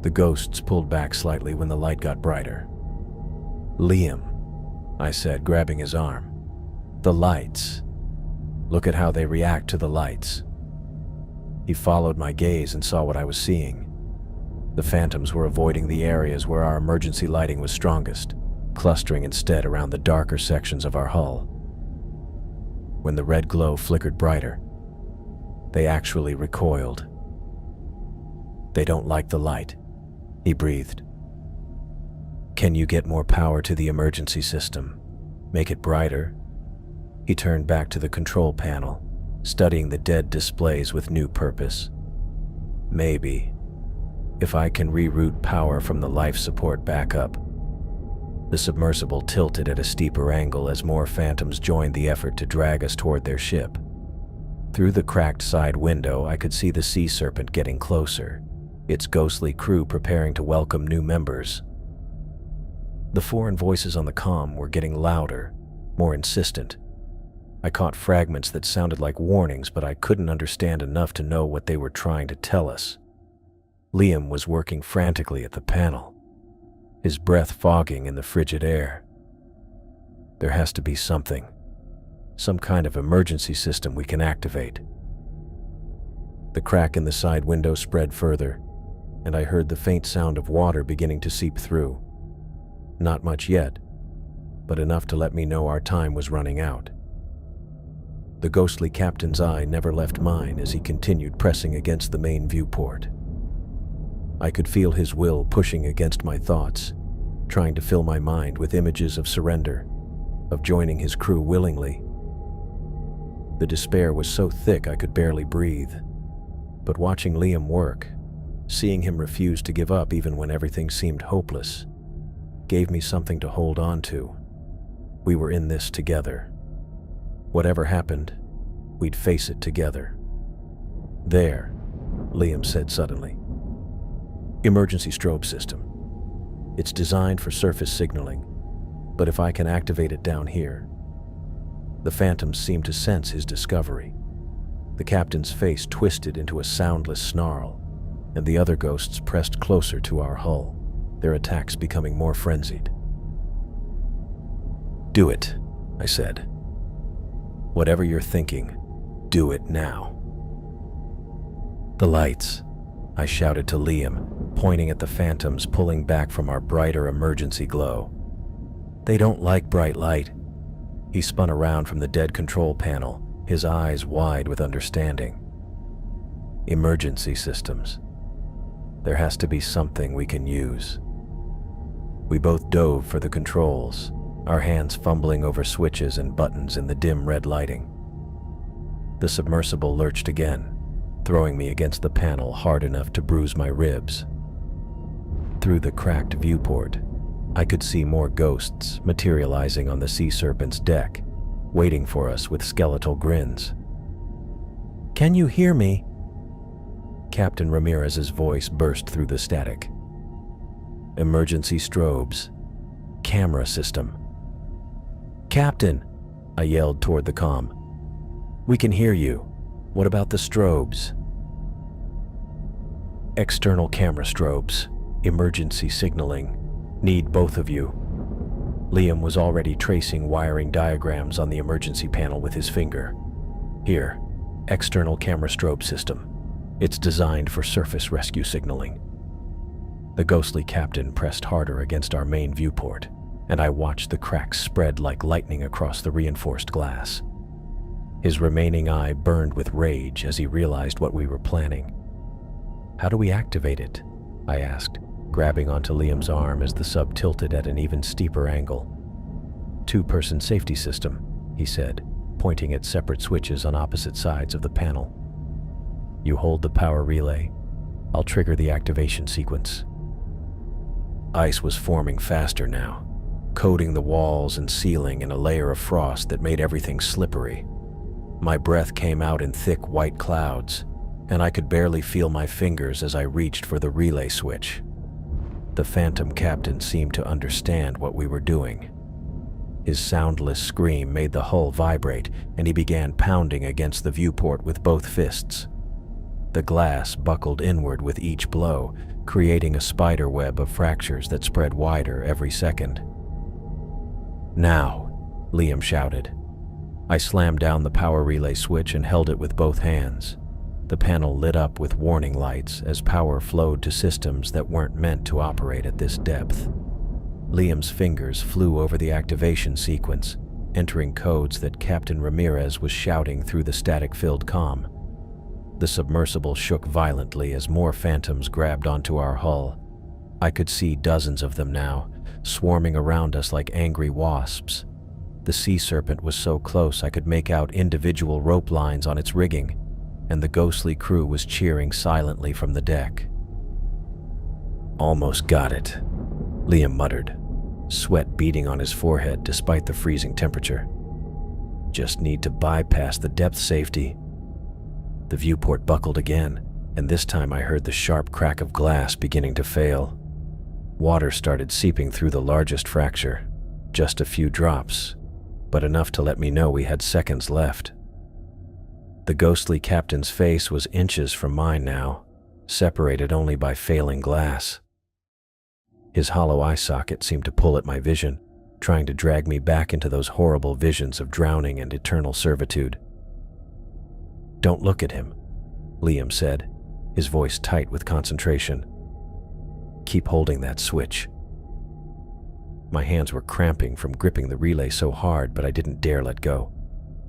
The ghosts pulled back slightly when the light got brighter. "Liam," I said, grabbing his arm. "The lights. Look at how they react to the lights." He followed my gaze and saw what I was seeing. The phantoms were avoiding the areas where our emergency lighting was strongest, clustering instead around the darker sections of our hull. When the red glow flickered brighter, they actually recoiled. "They don't like the light," he breathed. "Can you get more power to the emergency system? Make it brighter?" He turned back to the control panel, studying the dead displays with new purpose. "Maybe, if I can reroute power from the life support back up." The submersible tilted at a steeper angle as more phantoms joined the effort to drag us toward their ship. Through the cracked side window, I could see the sea serpent getting closer, its ghostly crew preparing to welcome new members. The foreign voices on the comm were getting louder, more insistent. I caught fragments that sounded like warnings, but I couldn't understand enough to know what they were trying to tell us. Liam was working frantically at the panel, his breath fogging in the frigid air. There has to be something, some kind of emergency system we can activate. The crack in the side window spread further, and I heard the faint sound of water beginning to seep through. Not much yet, but enough to let me know our time was running out. The ghostly captain's eye never left mine as he continued pressing against the main viewport. I could feel his will pushing against my thoughts, trying to fill my mind with images of surrender, of joining his crew willingly. The despair was so thick I could barely breathe, but watching Liam work, seeing him refuse to give up even when everything seemed hopeless, gave me something to hold on to. We were in this together. Whatever happened, we'd face it together. There, Liam said suddenly. Emergency strobe system. It's designed for surface signaling, but if I can activate it down here. The phantoms seemed to sense his discovery. The captain's face twisted into a soundless snarl, and the other ghosts pressed closer to our hull, their attacks becoming more frenzied. Do it, I said. Whatever you're thinking, do it now. The lights, I shouted to Liam, pointing at the phantoms pulling back from our brighter emergency glow. They don't like bright light. He spun around from the dead control panel, his eyes wide with understanding. Emergency systems. There has to be something we can use. We both dove for the controls, our hands fumbling over switches and buttons in the dim red lighting. The submersible lurched again, throwing me against the panel hard enough to bruise my ribs. Through the cracked viewport, I could see more ghosts materializing on the sea serpent's deck, waiting for us with skeletal grins. Can you hear me? Captain Ramirez's voice burst through the static. Emergency strobes. Camera system. Captain, I yelled toward the comm. We can hear you. What about the strobes? External camera strobes. Emergency signaling. Need both of you. Liam was already tracing wiring diagrams on the emergency panel with his finger. Here, external camera strobe system. It's designed for surface rescue signaling. The ghostly captain pressed harder against our main viewport, and I watched the cracks spread like lightning across the reinforced glass. His remaining eye burned with rage as he realized what we were planning. How do we activate it? I asked, grabbing onto Liam's arm as the sub tilted at an even steeper angle. Two-person safety system, he said, pointing at separate switches on opposite sides of the panel. You hold the power relay. I'll trigger the activation sequence. Ice was forming faster now, coating the walls and ceiling in a layer of frost that made everything slippery. My breath came out in thick white clouds, and I could barely feel my fingers as I reached for the relay switch. The phantom captain seemed to understand what we were doing. His soundless scream made the hull vibrate, and he began pounding against the viewport with both fists. The glass buckled inward with each blow, creating a spider web of fractures that spread wider every second. Now, Liam shouted. I slammed down the power relay switch and held it with both hands. The panel lit up with warning lights as power flowed to systems that weren't meant to operate at this depth. Liam's fingers flew over the activation sequence, entering codes that Captain Ramirez was shouting through the static-filled comm. The submersible shook violently as more phantoms grabbed onto our hull. I could see dozens of them now, swarming around us like angry wasps. The sea serpent was so close I could make out individual rope lines on its rigging, and the ghostly crew was cheering silently from the deck. Almost got it, Liam muttered, sweat beading on his forehead despite the freezing temperature. Just need to bypass the depth safety. The viewport buckled again, and this time I heard the sharp crack of glass beginning to fail. Water started seeping through the largest fracture, just a few drops, but enough to let me know we had seconds left. The ghostly captain's face was inches from mine now, separated only by failing glass. His hollow eye socket seemed to pull at my vision, trying to drag me back into those horrible visions of drowning and eternal servitude. "Don't look at him," Liam said, his voice tight with concentration. "Keep holding that switch." My hands were cramping from gripping the relay so hard, but I didn't dare let go.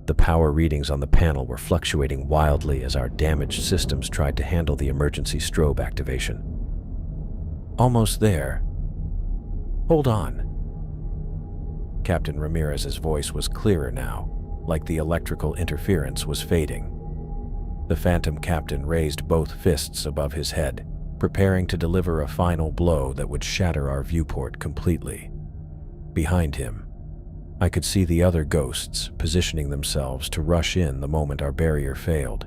The power readings on the panel were fluctuating wildly as our damaged systems tried to handle the emergency strobe activation. "Almost there. Hold on." Captain Ramirez's voice was clearer now, like the electrical interference was fading. The Phantom Captain raised both fists above his head, preparing to deliver a final blow that would shatter our viewport completely. Behind him, I could see the other ghosts positioning themselves to rush in the moment our barrier failed.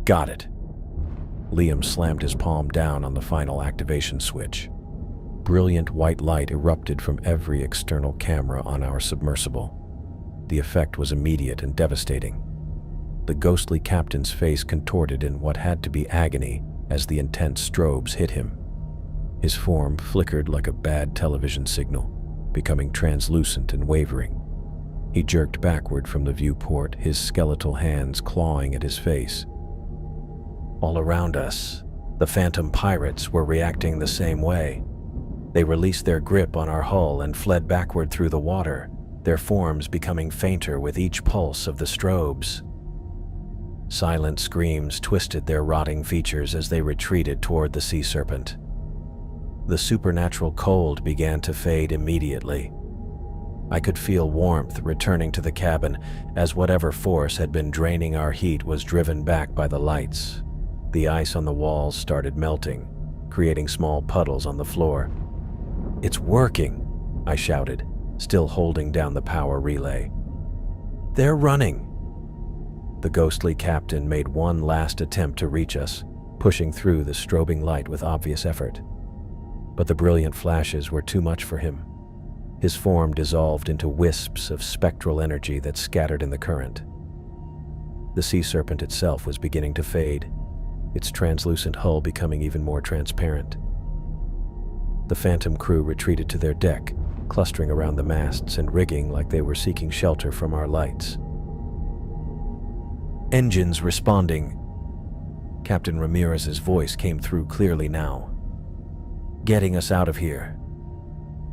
"Got it." Liam slammed his palm down on the final activation switch. Brilliant white light erupted from every external camera on our submersible. The effect was immediate and devastating. The ghostly captain's face contorted in what had to be agony as the intense strobes hit him. His form flickered like a bad television signal, becoming translucent and wavering. He jerked backward from the viewport, his skeletal hands clawing at his face. All around us, the phantom pirates were reacting the same way. They released their grip on our hull and fled backward through the water, their forms becoming fainter with each pulse of the strobes. Silent screams twisted their rotting features as they retreated toward the sea serpent. The supernatural cold began to fade immediately. I could feel warmth returning to the cabin as whatever force had been draining our heat was driven back by the lights. The ice on the walls started melting, creating small puddles on the floor. "It's working," I shouted, still holding down the power relay. "They're running." The ghostly captain made one last attempt to reach us, pushing through the strobing light with obvious effort. But the brilliant flashes were too much for him. His form dissolved into wisps of spectral energy that scattered in the current. The sea serpent itself was beginning to fade, its translucent hull becoming even more transparent. The Phantom crew retreated to their deck, clustering around the masts and rigging like they were seeking shelter from our lights. "Engines responding." Captain Ramirez's voice came through clearly now. "Getting us out of here."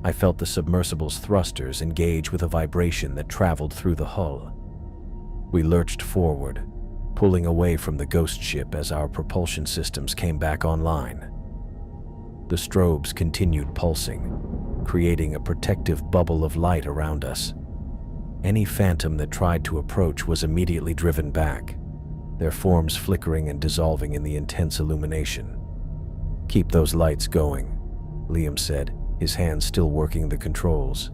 I felt the submersible's thrusters engage with a vibration that traveled through the hull. We lurched forward, pulling away from the ghost ship as our propulsion systems came back online. The strobes continued pulsing, creating a protective bubble of light around us. Any phantom that tried to approach was immediately driven back, their forms flickering and dissolving in the intense illumination. "Keep those lights going," Liam said, his hands still working the controls.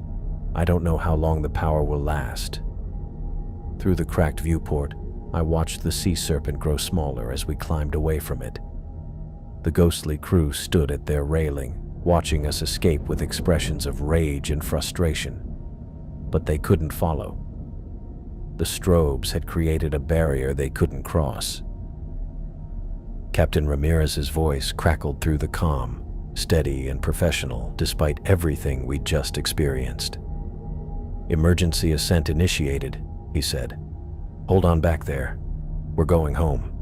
"I don't know how long the power will last." Through the cracked viewport, I watched the sea serpent grow smaller as we climbed away from it. The ghostly crew stood at their railing, watching us escape with expressions of rage and frustration. But they couldn't follow. The strobes had created a barrier they couldn't cross. Captain Ramirez's voice crackled through the comm, steady and professional despite everything we'd just experienced. "Emergency ascent initiated," he said. "Hold on back there. We're going home."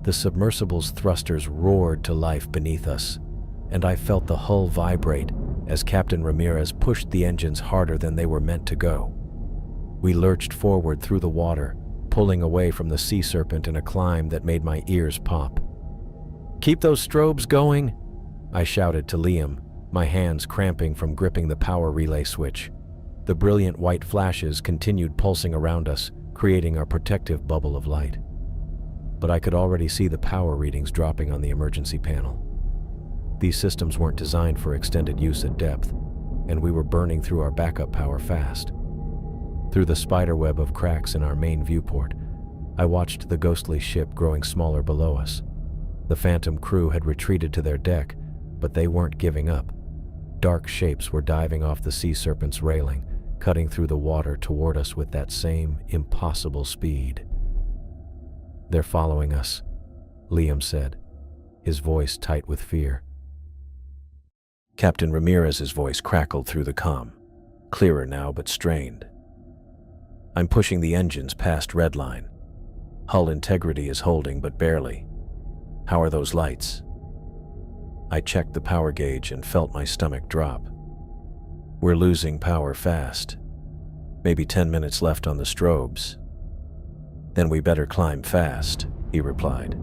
The submersible's thrusters roared to life beneath us, and I felt the hull vibrate as Captain Ramirez pushed the engines harder than they were meant to go. We lurched forward through the water, pulling away from the sea serpent in a climb that made my ears pop. "Keep those strobes going," I shouted to Liam, my hands cramping from gripping the power relay switch. The brilliant white flashes continued pulsing around us, creating our protective bubble of light. But I could already see the power readings dropping on the emergency panel. These systems weren't designed for extended use at depth, and we were burning through our backup power fast. Through the spiderweb of cracks in our main viewport, I watched the ghostly ship growing smaller below us. The Phantom crew had retreated to their deck, but they weren't giving up. Dark shapes were diving off the sea serpent's railing, cutting through the water toward us with that same impossible speed. "They're following us," Liam said, his voice tight with fear. Captain Ramirez's voice crackled through the comm, clearer now but strained. "I'm pushing the engines past redline. Hull integrity is holding, but barely. How are those lights?" I checked the power gauge and felt my stomach drop. "We're losing power fast. Maybe 10 minutes left on the strobes." "Then we better climb fast," he replied.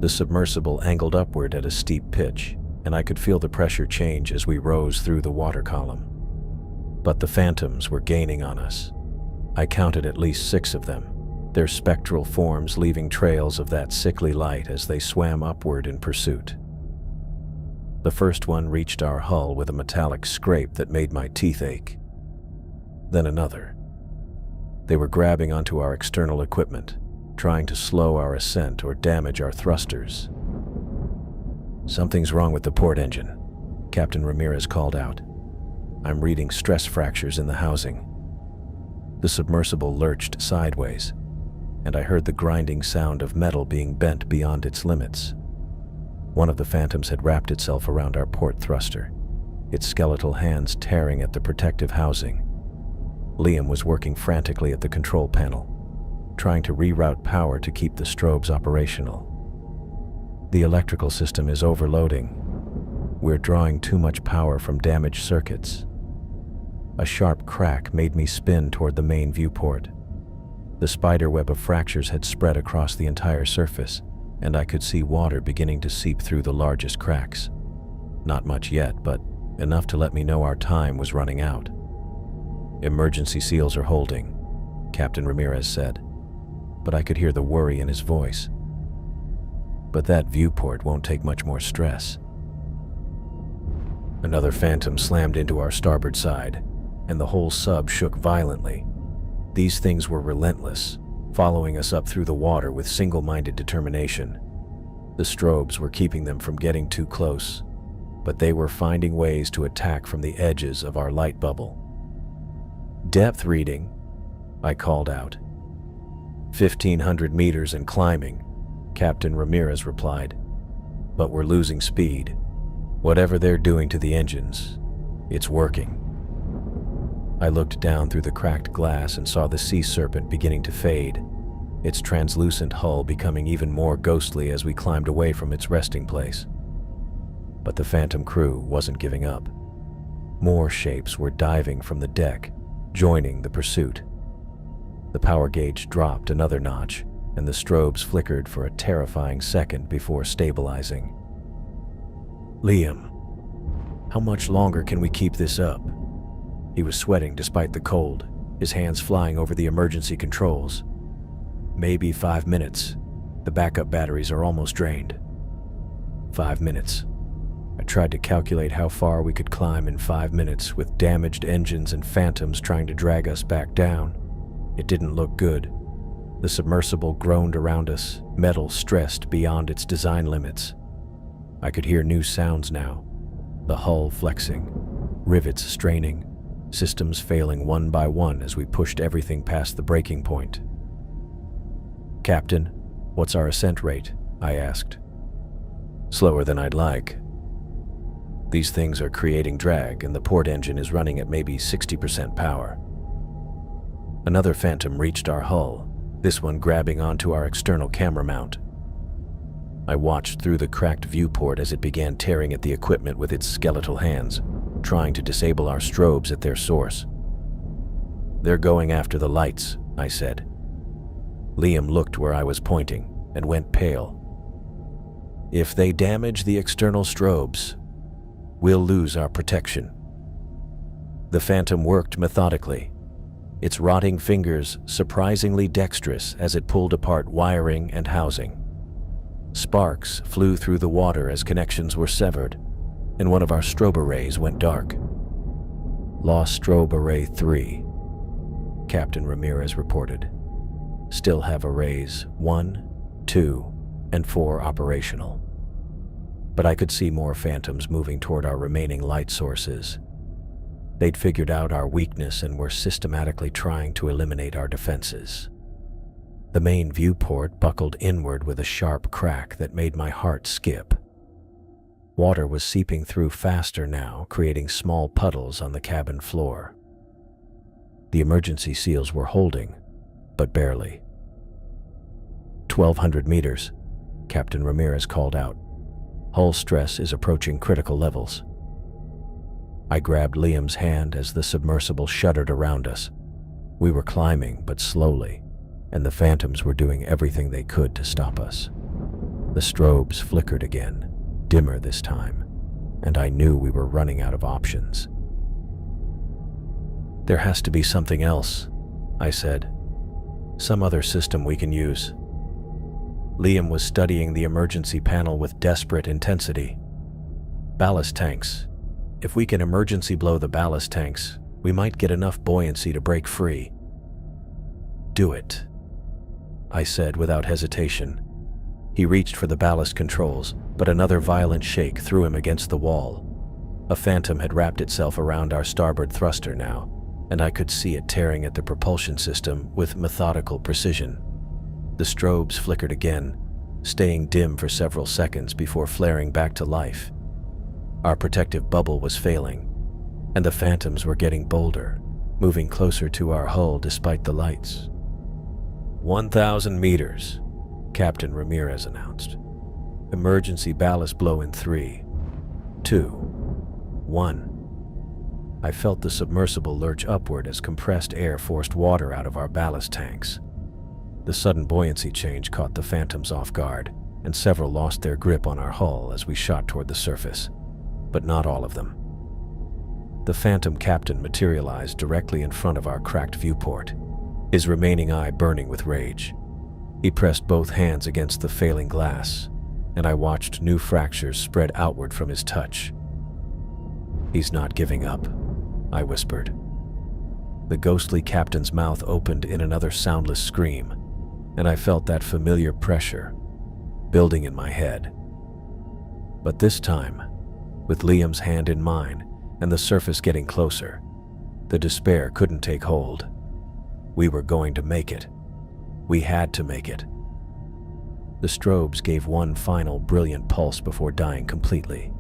The submersible angled upward at a steep pitch, and I could feel the pressure change as we rose through the water column. But the phantoms were gaining on us. I counted at least 6 of them, their spectral forms leaving trails of that sickly light as they swam upward in pursuit. The first one reached our hull with a metallic scrape that made my teeth ache. Then another. They were grabbing onto our external equipment, trying to slow our ascent or damage our thrusters. "Something's wrong with the port engine," Captain Ramirez called out. "I'm reading stress fractures in the housing." The submersible lurched sideways, and I heard the grinding sound of metal being bent beyond its limits. One of the phantoms had wrapped itself around our port thruster, its skeletal hands tearing at the protective housing. Liam was working frantically at the control panel, trying to reroute power to keep the strobes operational. "The electrical system is overloading. We're drawing too much power from damaged circuits." A sharp crack made me spin toward the main viewport. The spiderweb of fractures had spread across the entire surface, and I could see water beginning to seep through the largest cracks. Not much yet, but enough to let me know our time was running out. "Emergency seals are holding," Captain Ramirez said, but I could hear the worry in his voice. "But that viewport won't take much more stress." Another phantom slammed into our starboard side, and the whole sub shook violently. These things were relentless, following us up through the water with single-minded determination. The strobes were keeping them from getting too close, but they were finding ways to attack from the edges of our light bubble. "Depth reading," I called out. 1,500 meters and climbing," Captain Ramirez replied. "But we're losing speed. Whatever they're doing to the engines, it's working." I looked down through the cracked glass and saw the sea serpent beginning to fade, its translucent hull becoming even more ghostly as we climbed away from its resting place. But the phantom crew wasn't giving up. More shapes were diving from the deck, joining the pursuit. The power gauge dropped another notch, and the strobes flickered for a terrifying second before stabilizing. "Liam, how much longer can we keep this up?" He was sweating despite the cold, his hands flying over the emergency controls. "Maybe 5 minutes. The backup batteries are almost drained." 5 minutes. I tried to calculate how far we could climb in 5 minutes with damaged engines and phantoms trying to drag us back down. It didn't look good. The submersible groaned around us, metal stressed beyond its design limits. I could hear new sounds now, the hull flexing, rivets straining, systems failing one by one as we pushed everything past the breaking point. "Captain, what's our ascent rate?" I asked. "Slower than I'd like. These things are creating drag, and the port engine is running at maybe 60% power." Another phantom reached our hull, this one grabbing onto our external camera mount. I watched through the cracked viewport as it began tearing at the equipment with its skeletal hands, trying to disable our strobes at their source. "They're going after the lights," I said. Liam looked where I was pointing and went pale. "If they damage the external strobes, we'll lose our protection." The phantom worked methodically, its rotting fingers surprisingly dexterous as it pulled apart wiring and housing. Sparks flew through the water as connections were severed, and one of our strobe arrays went dark. "Lost strobe array 3, Captain Ramirez reported. "Still have arrays 1, 2, and 4 operational." But I could see more phantoms moving toward our remaining light sources. They'd figured out our weakness and were systematically trying to eliminate our defenses. The main viewport buckled inward with a sharp crack that made my heart skip. Water was seeping through faster now, creating small puddles on the cabin floor. The emergency seals were holding, but barely. 1,200 meters, Captain Ramirez called out. Hull stress is approaching critical levels. I grabbed Liam's hand as the submersible shuddered around us. We were climbing, but slowly, and the phantoms were doing everything they could to stop us. The strobes flickered again, dimmer this time, and I knew we were running out of options. There has to be something else, I said. Some other system we can use. Liam was studying the emergency panel with desperate intensity. Ballast tanks. If we can emergency blow the ballast tanks, we might get enough buoyancy to break free. Do it, I said without hesitation. He reached for the ballast controls, but another violent shake threw him against the wall. A phantom had wrapped itself around our starboard thruster now, and I could see it tearing at the propulsion system with methodical precision. The strobes flickered again, staying dim for several seconds before flaring back to life. Our protective bubble was failing, and the phantoms were getting bolder, moving closer to our hull despite the lights. 1,000 meters, Captain Ramirez announced. Emergency ballast blow in 3, 2, 1. I felt the submersible lurch upward as compressed air forced water out of our ballast tanks. The sudden buoyancy change caught the phantoms off guard, and several lost their grip on our hull as we shot toward the surface, but not all of them. The phantom captain materialized directly in front of our cracked viewport, his remaining eye burning with rage. He pressed both hands against the failing glass, and I watched new fractures spread outward from his touch. He's not giving up, I whispered. The ghostly captain's mouth opened in another soundless scream, and I felt that familiar pressure building in my head. But this time, with Liam's hand in mine and the surface getting closer, the despair couldn't take hold. We were going to make it. We had to make it. The strobes gave one final brilliant pulse before dying completely.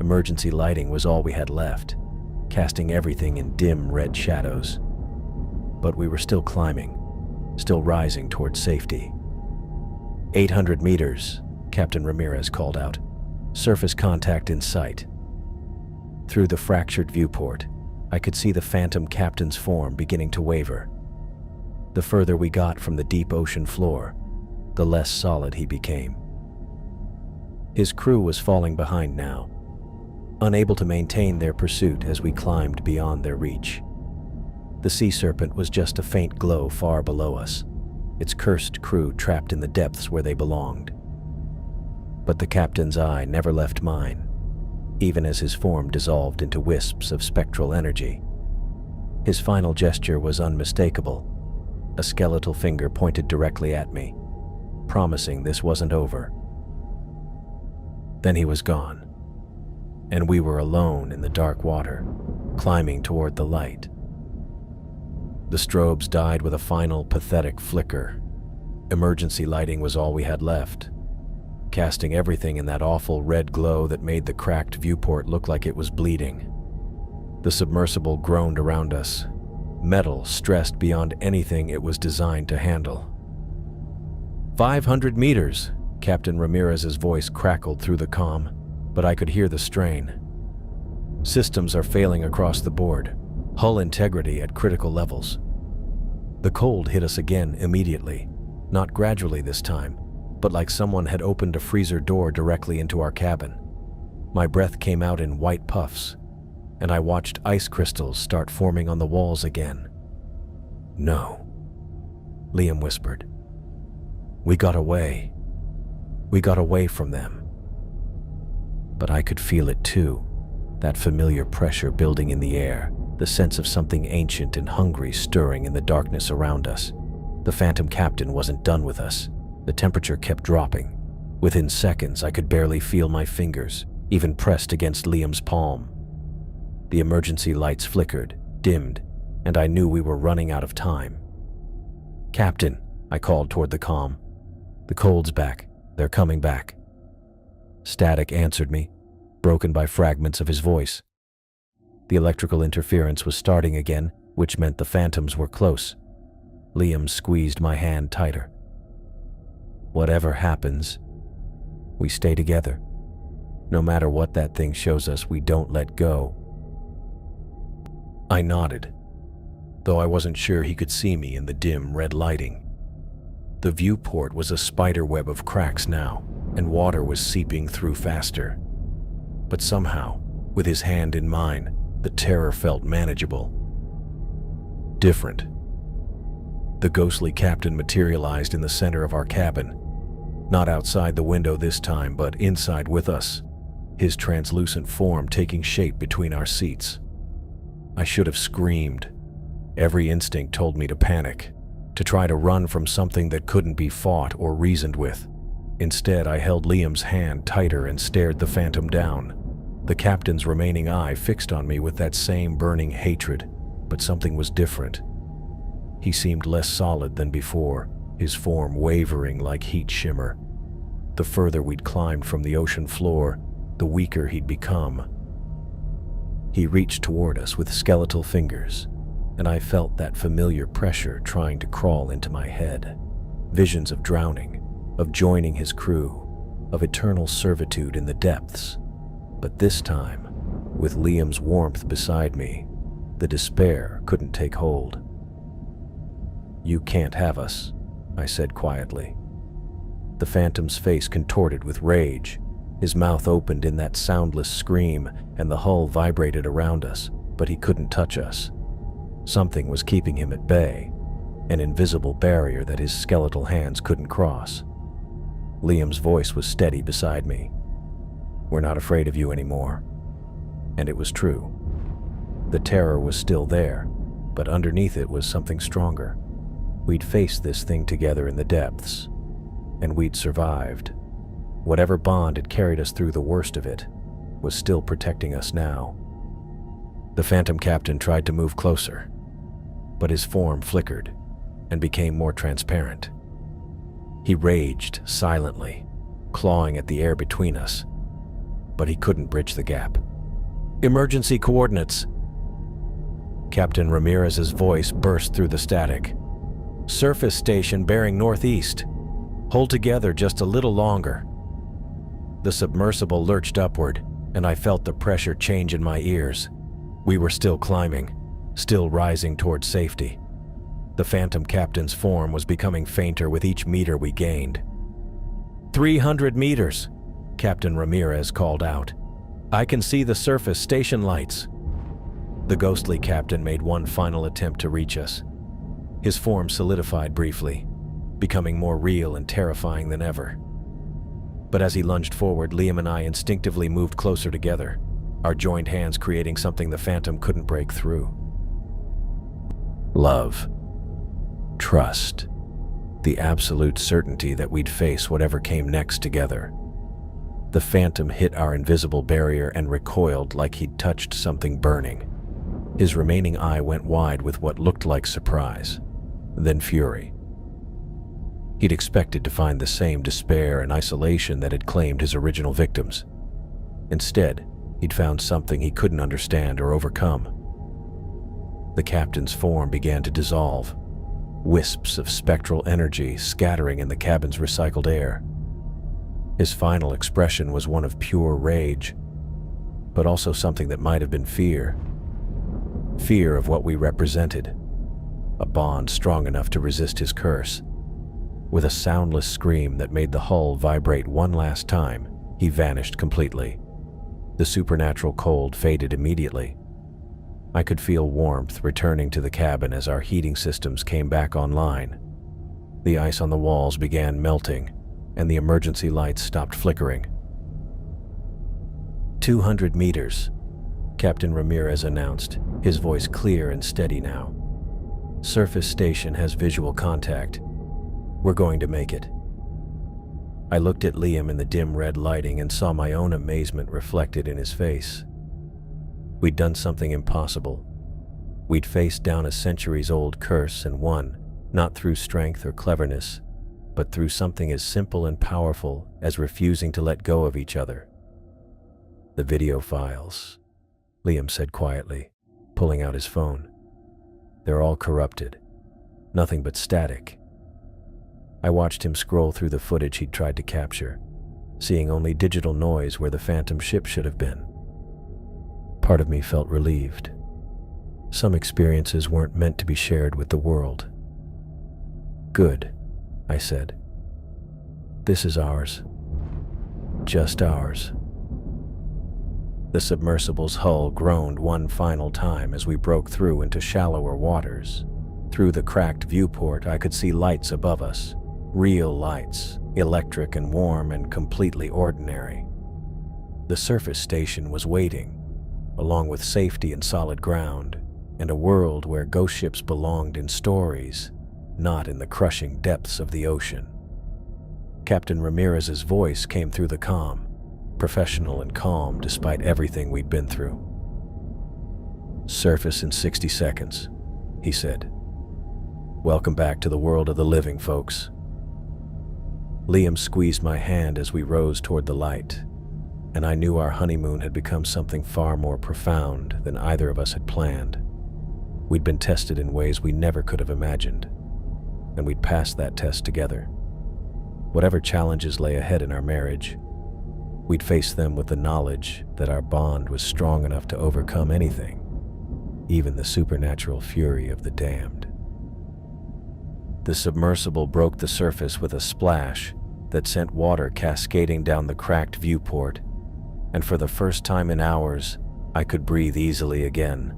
Emergency lighting was all we had left, casting everything in dim red shadows. But we were still climbing, still rising towards safety. 800 meters, Captain Ramirez called out. Surface contact in sight. Through the fractured viewport, I could see the phantom captain's form beginning to waver. The further we got from the deep ocean floor, the less solid he became. His crew was falling behind now, unable to maintain their pursuit as we climbed beyond their reach. The sea serpent was just a faint glow far below us, its cursed crew trapped in the depths where they belonged. But the captain's eye never left mine, even as his form dissolved into wisps of spectral energy. His final gesture was unmistakable. A skeletal finger pointed directly at me, promising this wasn't over. Then he was gone, and we were alone in the dark water, climbing toward the light. The strobes died with a final pathetic flicker. Emergency lighting was all we had left, casting everything in that awful red glow that made the cracked viewport look like it was bleeding. The submersible groaned around us, metal stressed beyond anything it was designed to handle. 500 meters, Captain Ramirez's voice crackled through the comm, but I could hear the strain. Systems are failing across the board, hull integrity at critical levels. The cold hit us again immediately, not gradually this time, but like someone had opened a freezer door directly into our cabin. My breath came out in white puffs, and I watched ice crystals start forming on the walls again. No, Liam whispered. We got away. We got away from them. But I could feel it too, that familiar pressure building in the air, the sense of something ancient and hungry stirring in the darkness around us. The phantom captain wasn't done with us. The temperature kept dropping. Within seconds, I could barely feel my fingers, even pressed against Liam's palm. The emergency lights flickered, dimmed, and I knew we were running out of time. "Captain," I called toward the comm. "The cold's back. They're coming back." Static answered me, broken by fragments of his voice. The electrical interference was starting again, which meant the phantoms were close. Liam squeezed my hand tighter. "Whatever happens, we stay together. No matter what that thing shows us, we don't let go." I nodded, though I wasn't sure he could see me in the dim red lighting. The viewport was a spiderweb of cracks now, and water was seeping through faster. But somehow, with his hand in mine, the terror felt manageable. Different. The ghostly captain materialized in the center of our cabin, not outside the window this time, but inside with us, his translucent form taking shape between our seats. I should have screamed. Every instinct told me to panic, to try to run from something that couldn't be fought or reasoned with. Instead, I held Liam's hand tighter and stared the phantom down, the captain's remaining eye fixed on me with that same burning hatred, but something was different. He seemed less solid than before, his form wavering like heat shimmer. The further we'd climbed from the ocean floor, the weaker he'd become. He reached toward us with skeletal fingers, and I felt that familiar pressure trying to crawl into my head. Visions of drowning, of joining his crew, of eternal servitude in the depths. But this time, with Liam's warmth beside me, the despair couldn't take hold. "You can't have us," I said quietly. The phantom's face contorted with rage. His mouth opened in that soundless scream, and the hull vibrated around us, but he couldn't touch us. Something was keeping him at bay, an invisible barrier that his skeletal hands couldn't cross. Liam's voice was steady beside me. "We're not afraid of you anymore." And it was true. The terror was still there, but underneath it was something stronger. We'd faced this thing together in the depths, and we'd survived. Whatever bond had carried us through the worst of it was still protecting us now. The phantom captain tried to move closer, but his form flickered and became more transparent. He raged silently, clawing at the air between us, but he couldn't bridge the gap. "Emergency coordinates!" Captain Ramirez's voice burst through the static. "Surface station bearing northeast. Hold together just a little longer." The submersible lurched upward, and I felt the pressure change in my ears. We were still climbing, still rising toward safety. The phantom captain's form was becoming fainter with each meter we gained. 300 meters, Captain Ramirez called out. "I can see the surface station lights." The ghostly captain made one final attempt to reach us. His form solidified briefly, becoming more real and terrifying than ever. But as he lunged forward, Liam and I instinctively moved closer together, our joined hands creating something the phantom couldn't break through. Love. Trust. The absolute certainty that we'd face whatever came next together. The phantom hit our invisible barrier and recoiled like he'd touched something burning. His remaining eye went wide with what looked like surprise, then fury. He'd expected to find the same despair and isolation that had claimed his original victims. Instead, he'd found something he couldn't understand or overcome. The captain's form began to dissolve, wisps of spectral energy scattering in the cabin's recycled air. His final expression was one of pure rage, but also something that might have been fear. Fear of what we represented, a bond strong enough to resist his curse. With a soundless scream that made the hull vibrate one last time, he vanished completely. The supernatural cold faded immediately. I could feel warmth returning to the cabin as our heating systems came back online. The ice on the walls began melting, and the emergency lights stopped flickering. 200 meters, Captain Ramirez announced, his voice clear and steady now. "Surface station has visual contact. We're going to make it." I looked at Liam in the dim red lighting and saw my own amazement reflected in his face. We'd done something impossible. We'd faced down a centuries-old curse and won, not through strength or cleverness, but through something as simple and powerful as refusing to let go of each other. "The video files," Liam said quietly, pulling out his phone. "They're all corrupted. Nothing but static." I watched him scroll through the footage he'd tried to capture, seeing only digital noise where the phantom ship should have been. Part of me felt relieved. Some experiences weren't meant to be shared with the world. "Good," I said. "This is ours. Just ours." The submersible's hull groaned one final time as we broke through into shallower waters. Through the cracked viewport, I could see lights above us. Real lights, electric and warm and completely ordinary. The surface station was waiting, along with safety and solid ground, and a world where ghost ships belonged in stories, not in the crushing depths of the ocean. Captain Ramirez's voice came through the comm, professional and calm despite everything we'd been through. "Surface in 60 seconds, he said. "Welcome back to the world of the living, folks." Liam squeezed my hand as we rose toward the light, and I knew our honeymoon had become something far more profound than either of us had planned. We'd been tested in ways we never could have imagined, and we'd passed that test together. Whatever challenges lay ahead in our marriage, we'd face them with the knowledge that our bond was strong enough to overcome anything, even the supernatural fury of the damned. The submersible broke the surface with a splash that sent water cascading down the cracked viewport, and for the first time in hours, I could breathe easily again.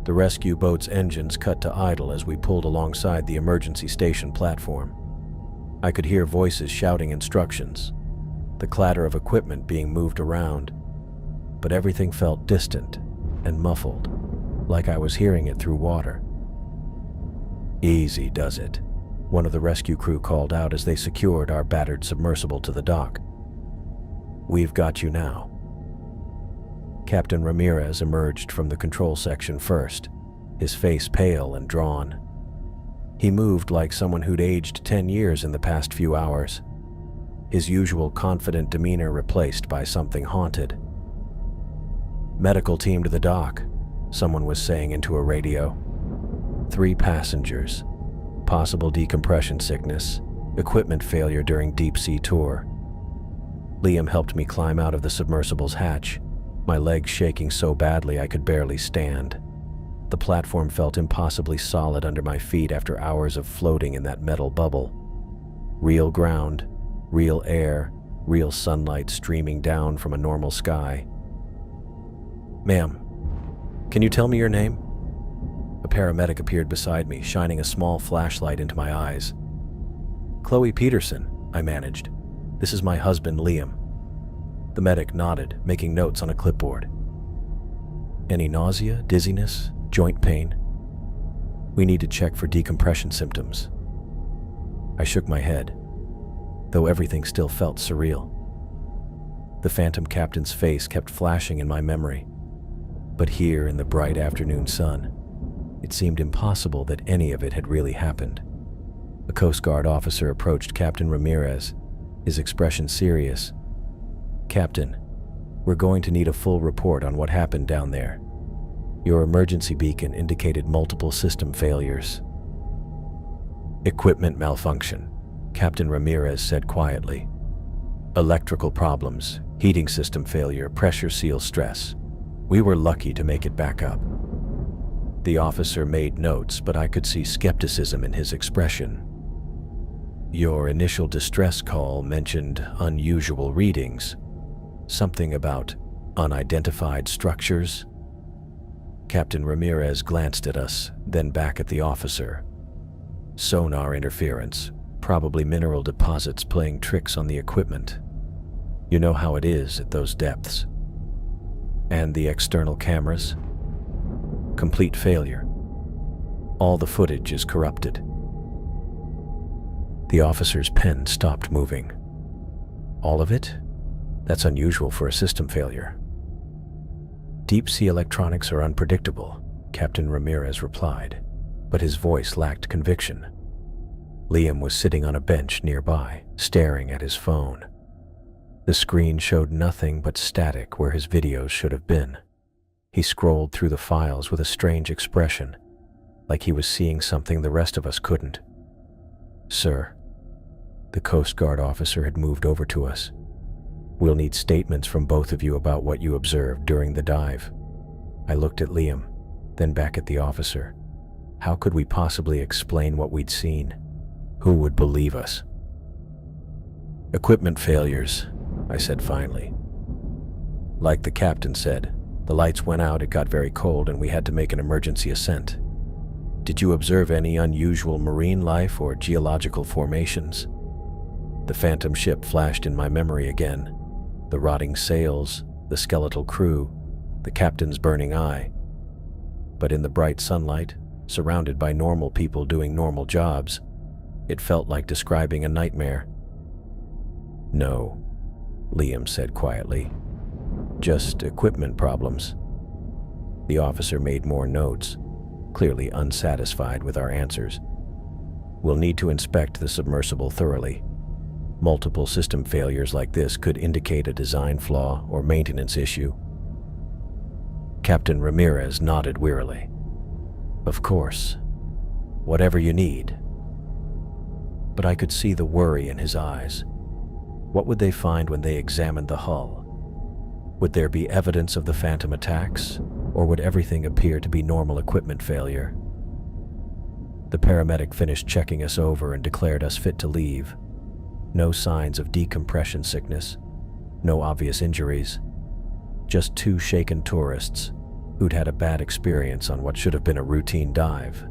The rescue boat's engines cut to idle as we pulled alongside the emergency station platform. I could hear voices shouting instructions, the clatter of equipment being moved around, but everything felt distant and muffled, like I was hearing it through water. "Easy does it," one of the rescue crew called out as they secured our battered submersible to the dock. "We've got you now." Captain Ramirez emerged from the control section first, his face pale and drawn. He moved like someone who'd aged 10 years in the past few hours, his usual confident demeanor replaced by something haunted. "Medical team to the dock," someone was saying into a radio. 3 passengers, possible decompression sickness, equipment failure during deep-sea tour. Liam helped me climb out of the submersible's hatch, my legs shaking so badly I could barely stand. The platform felt impossibly solid under my feet after hours of floating in that metal bubble. Real ground, real air, real sunlight streaming down from a normal sky. "Ma'am, can you tell me your name?" A paramedic appeared beside me, shining a small flashlight into my eyes. "Chloe Peterson," I managed. "This is my husband, Liam." The medic nodded, making notes on a clipboard. "Any nausea, dizziness, joint pain?" "We need to check for decompression symptoms." I shook my head, though everything still felt surreal. The phantom captain's face kept flashing in my memory, but here in the bright afternoon sun, it seemed impossible that any of it had really happened. A Coast Guard officer approached Captain Ramirez, his expression serious. "Captain, we're going to need a full report on what happened down there. Your emergency beacon indicated multiple system failures." "Equipment malfunction," Captain Ramirez said quietly. "Electrical problems, heating system failure, pressure seal stress. We were lucky to make it back up." The officer made notes, but I could see skepticism in his expression. "Your initial distress call mentioned unusual readings. Something about unidentified structures?" Captain Ramirez glanced at us, then back at the officer. "Sonar interference, probably mineral deposits playing tricks on the equipment. You know how it is at those depths. And the external cameras? Complete failure. All the footage is corrupted." The officer's pen stopped moving. "All of it? That's unusual for a system failure." Deep-sea electronics are unpredictable, Captain Ramirez replied, but his voice lacked conviction. Liam was sitting on a bench nearby, staring at his phone. The screen showed nothing but static where his videos should have been. He scrolled through the files with a strange expression, like he was seeing something the rest of us couldn't. "Sir," the Coast Guard officer had moved over to us. "We'll need statements from both of you about what you observed during the dive." I looked at Liam, then back at the officer. How could we possibly explain what we'd seen? Who would believe us? "Equipment failures," I said finally. "Like the captain said, the lights went out, it got very cold, and we had to make an emergency ascent. Did you observe any unusual marine life or geological formations?" The phantom ship flashed in my memory again. The rotting sails, the skeletal crew, the captain's burning eye. But in the bright sunlight, surrounded by normal people doing normal jobs, it felt like describing a nightmare. "No," Liam said quietly. "Just equipment problems." The officer made more notes, clearly unsatisfied with our answers. "We'll need to inspect the submersible thoroughly. Multiple system failures like this could indicate a design flaw or maintenance issue." Captain Ramirez nodded wearily. "Of course. Whatever you need." But I could see the worry in his eyes. What would they find when they examined the hull? Would there be evidence of the phantom attacks, or would everything appear to be normal equipment failure? The paramedic finished checking us over and declared us fit to leave. No signs of decompression sickness, no obvious injuries, just two shaken tourists who'd had a bad experience on what should have been a routine dive.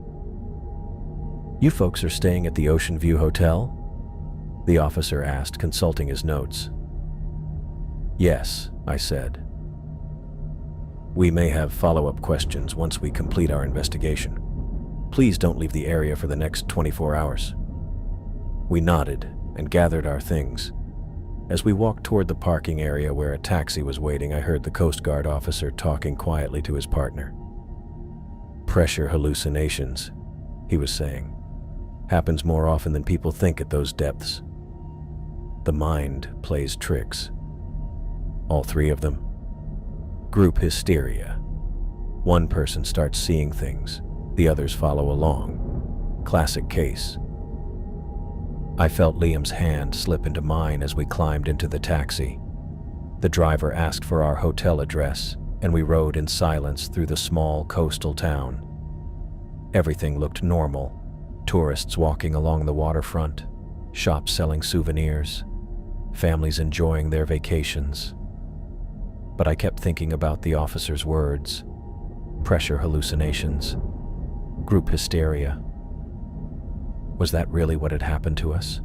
"You folks are staying at the Ocean View Hotel?" the officer asked, consulting his notes. "Yes," I said. "We may have follow-up questions once we complete our investigation. Please don't leave the area for the next 24 hours. We nodded and gathered our things. As we walked toward the parking area where a taxi was waiting, I heard the Coast Guard officer talking quietly to his partner. "Pressure hallucinations," he was saying. "Happens more often than people think at those depths. The mind plays tricks. All three of them. Group hysteria. One person starts seeing things, the others follow along. Classic case." I felt Liam's hand slip into mine as we climbed into the taxi. The driver asked for our hotel address, and we rode in silence through the small coastal town. Everything looked normal. Tourists walking along the waterfront, shops selling souvenirs, families enjoying their vacations. But I kept thinking about the officer's words. Pressure hallucinations. Group hysteria. Was that really what had happened to us?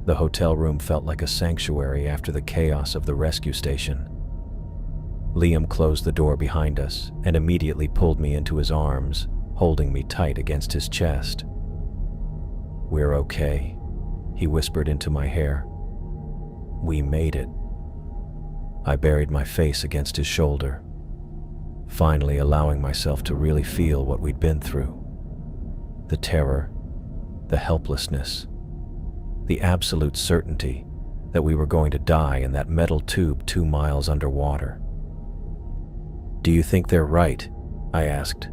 The hotel room felt like a sanctuary after the chaos of the rescue station. Liam closed the door behind us and immediately pulled me into his arms, holding me tight against his chest. "We're okay," he whispered into my hair. "We made it." I buried my face against his shoulder, finally allowing myself to really feel what we'd been through. The terror, the helplessness, the absolute certainty that we were going to die in that metal tube 2 miles underwater. "Do you think they're right?" I asked.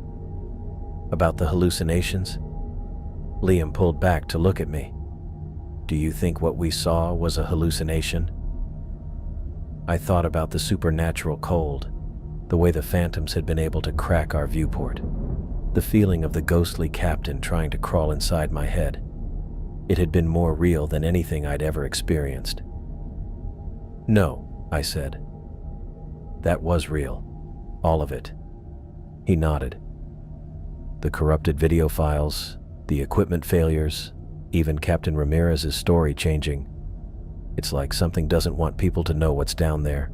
"About the hallucinations?" Liam pulled back to look at me. "Do you think what we saw was a hallucination?" I thought about the supernatural cold, the way the phantoms had been able to crack our viewport, the feeling of the ghostly captain trying to crawl inside my head. It had been more real than anything I'd ever experienced. "No," I said. "That was real. All of it." He nodded. "The corrupted video files, the equipment failures, even Captain Ramirez's story changing. It's like something doesn't want people to know what's down there."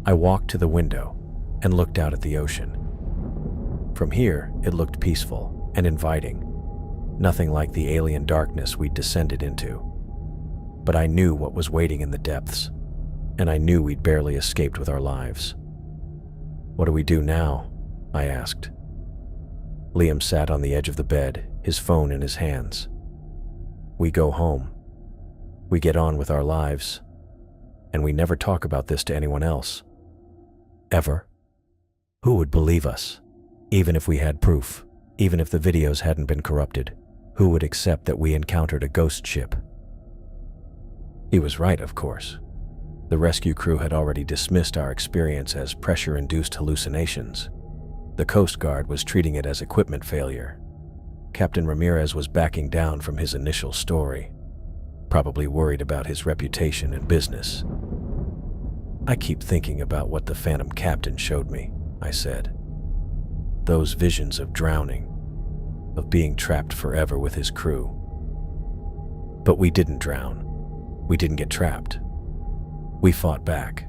I walked to the window and looked out at the ocean. From here, it looked peaceful and inviting, nothing like the alien darkness we'd descended into. But I knew what was waiting in the depths, and I knew we'd barely escaped with our lives. "What do we do now?" I asked. Liam sat on the edge of the bed, his phone in his hands. "We go home. We get on with our lives. And we never talk about this to anyone else. Ever. Who would believe us? Even if we had proof, even if the videos hadn't been corrupted, who would accept that we encountered a ghost ship?" He was right, of course. The rescue crew had already dismissed our experience as pressure-induced hallucinations. The Coast Guard was treating it as equipment failure. Captain Ramirez was backing down from his initial story, probably worried about his reputation and business. "I keep thinking about what the Phantom Captain showed me," I said. "Those visions of drowning, of being trapped forever with his crew. But we didn't drown. We didn't get trapped. We fought back."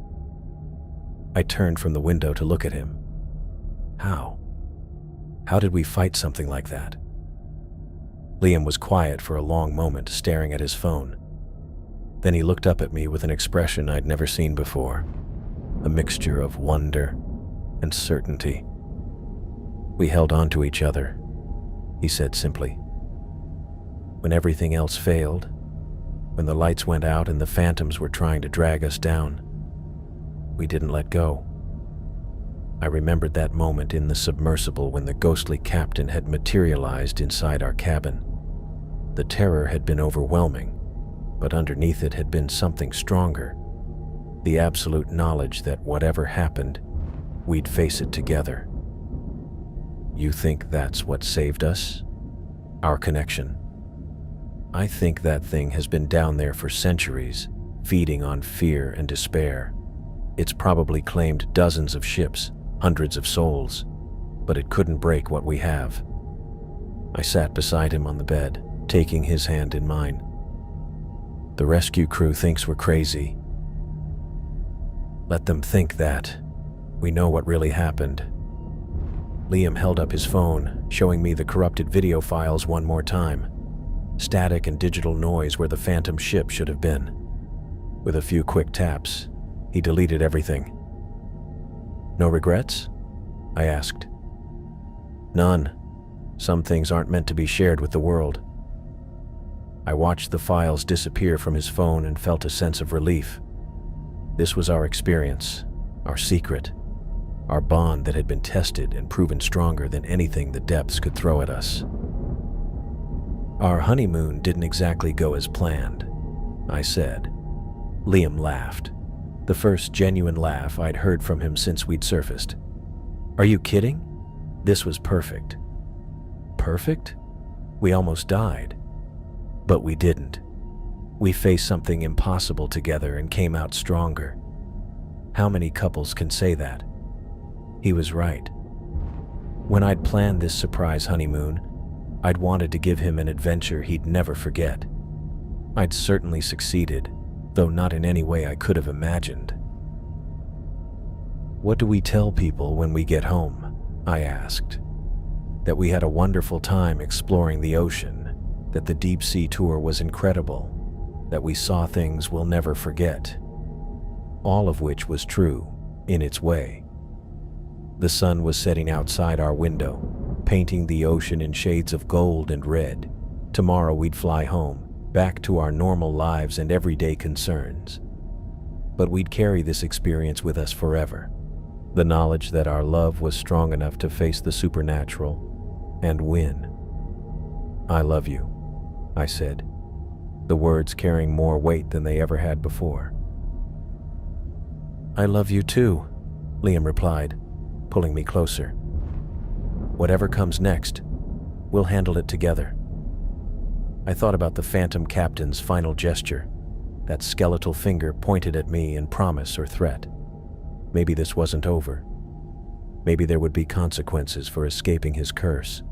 I turned from the window to look at him. How? How did we fight something like that? Liam was quiet for a long moment, staring at his phone. Then he looked up at me with an expression I'd never seen before, a mixture of wonder and certainty. "We held on to each other," he said simply. "When everything else failed, when the lights went out and the phantoms were trying to drag us down, we didn't let go." I remembered that moment in the submersible when the ghostly captain had materialized inside our cabin. The terror had been overwhelming, but underneath it had been something stronger. The absolute knowledge that whatever happened, we'd face it together. "You think that's what saved us? Our connection?" "I think that thing has been down there for centuries, feeding on fear and despair. It's probably claimed dozens of ships, hundreds of souls, but it couldn't break what we have." I sat beside him on the bed, taking his hand in mine. "The rescue crew thinks we're crazy. Let them think that. We know what really happened." Liam held up his phone, showing me the corrupted video files one more time. Static and digital noise where the phantom ship should have been. With a few quick taps, he deleted everything. "No regrets?" I asked. "None. Some things aren't meant to be shared with the world." I watched the files disappear from his phone and felt a sense of relief. This was our experience, our secret, our bond that had been tested and proven stronger than anything the depths could throw at us. "Our honeymoon didn't exactly go as planned," I said. Liam laughed, the first genuine laugh I'd heard from him since we'd surfaced. "Are you kidding? This was perfect." "Perfect? We almost died. But we didn't. We faced something impossible together and came out stronger. How many couples can say that?" He was right. When I'd planned this surprise honeymoon, I'd wanted to give him an adventure he'd never forget. I'd certainly succeeded, though not in any way I could have imagined. "What do we tell people when we get home?" I asked. "That we had a wonderful time exploring the ocean, that the deep sea tour was incredible, that we saw things we'll never forget." All of which was true, in its way. The sun was setting outside our window, painting the ocean in shades of gold and red. Tomorrow we'd fly home, back to our normal lives and everyday concerns. But we'd carry this experience with us forever. The knowledge that our love was strong enough to face the supernatural and win. "I love you," I said, the words carrying more weight than they ever had before. "I love you too," Liam replied, pulling me closer. "Whatever comes next, we'll handle it together." I thought about the Phantom Captain's final gesture, that skeletal finger pointed at me in promise or threat. Maybe this wasn't over. Maybe there would be consequences for escaping his curse.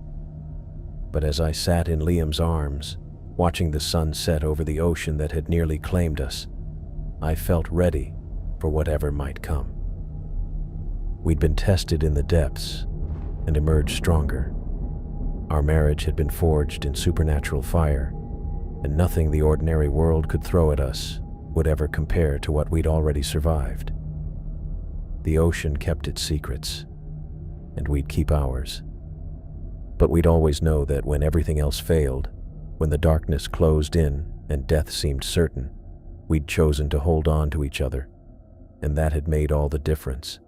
But as I sat in Liam's arms, watching the sun set over the ocean that had nearly claimed us, I felt ready for whatever might come. We'd been tested in the depths and emerged stronger. Our marriage had been forged in supernatural fire, and nothing the ordinary world could throw at us would ever compare to what we'd already survived. The ocean kept its secrets, and we'd keep ours. But we'd always know that when everything else failed, when the darkness closed in and death seemed certain, we'd chosen to hold on to each other, and that had made all the difference.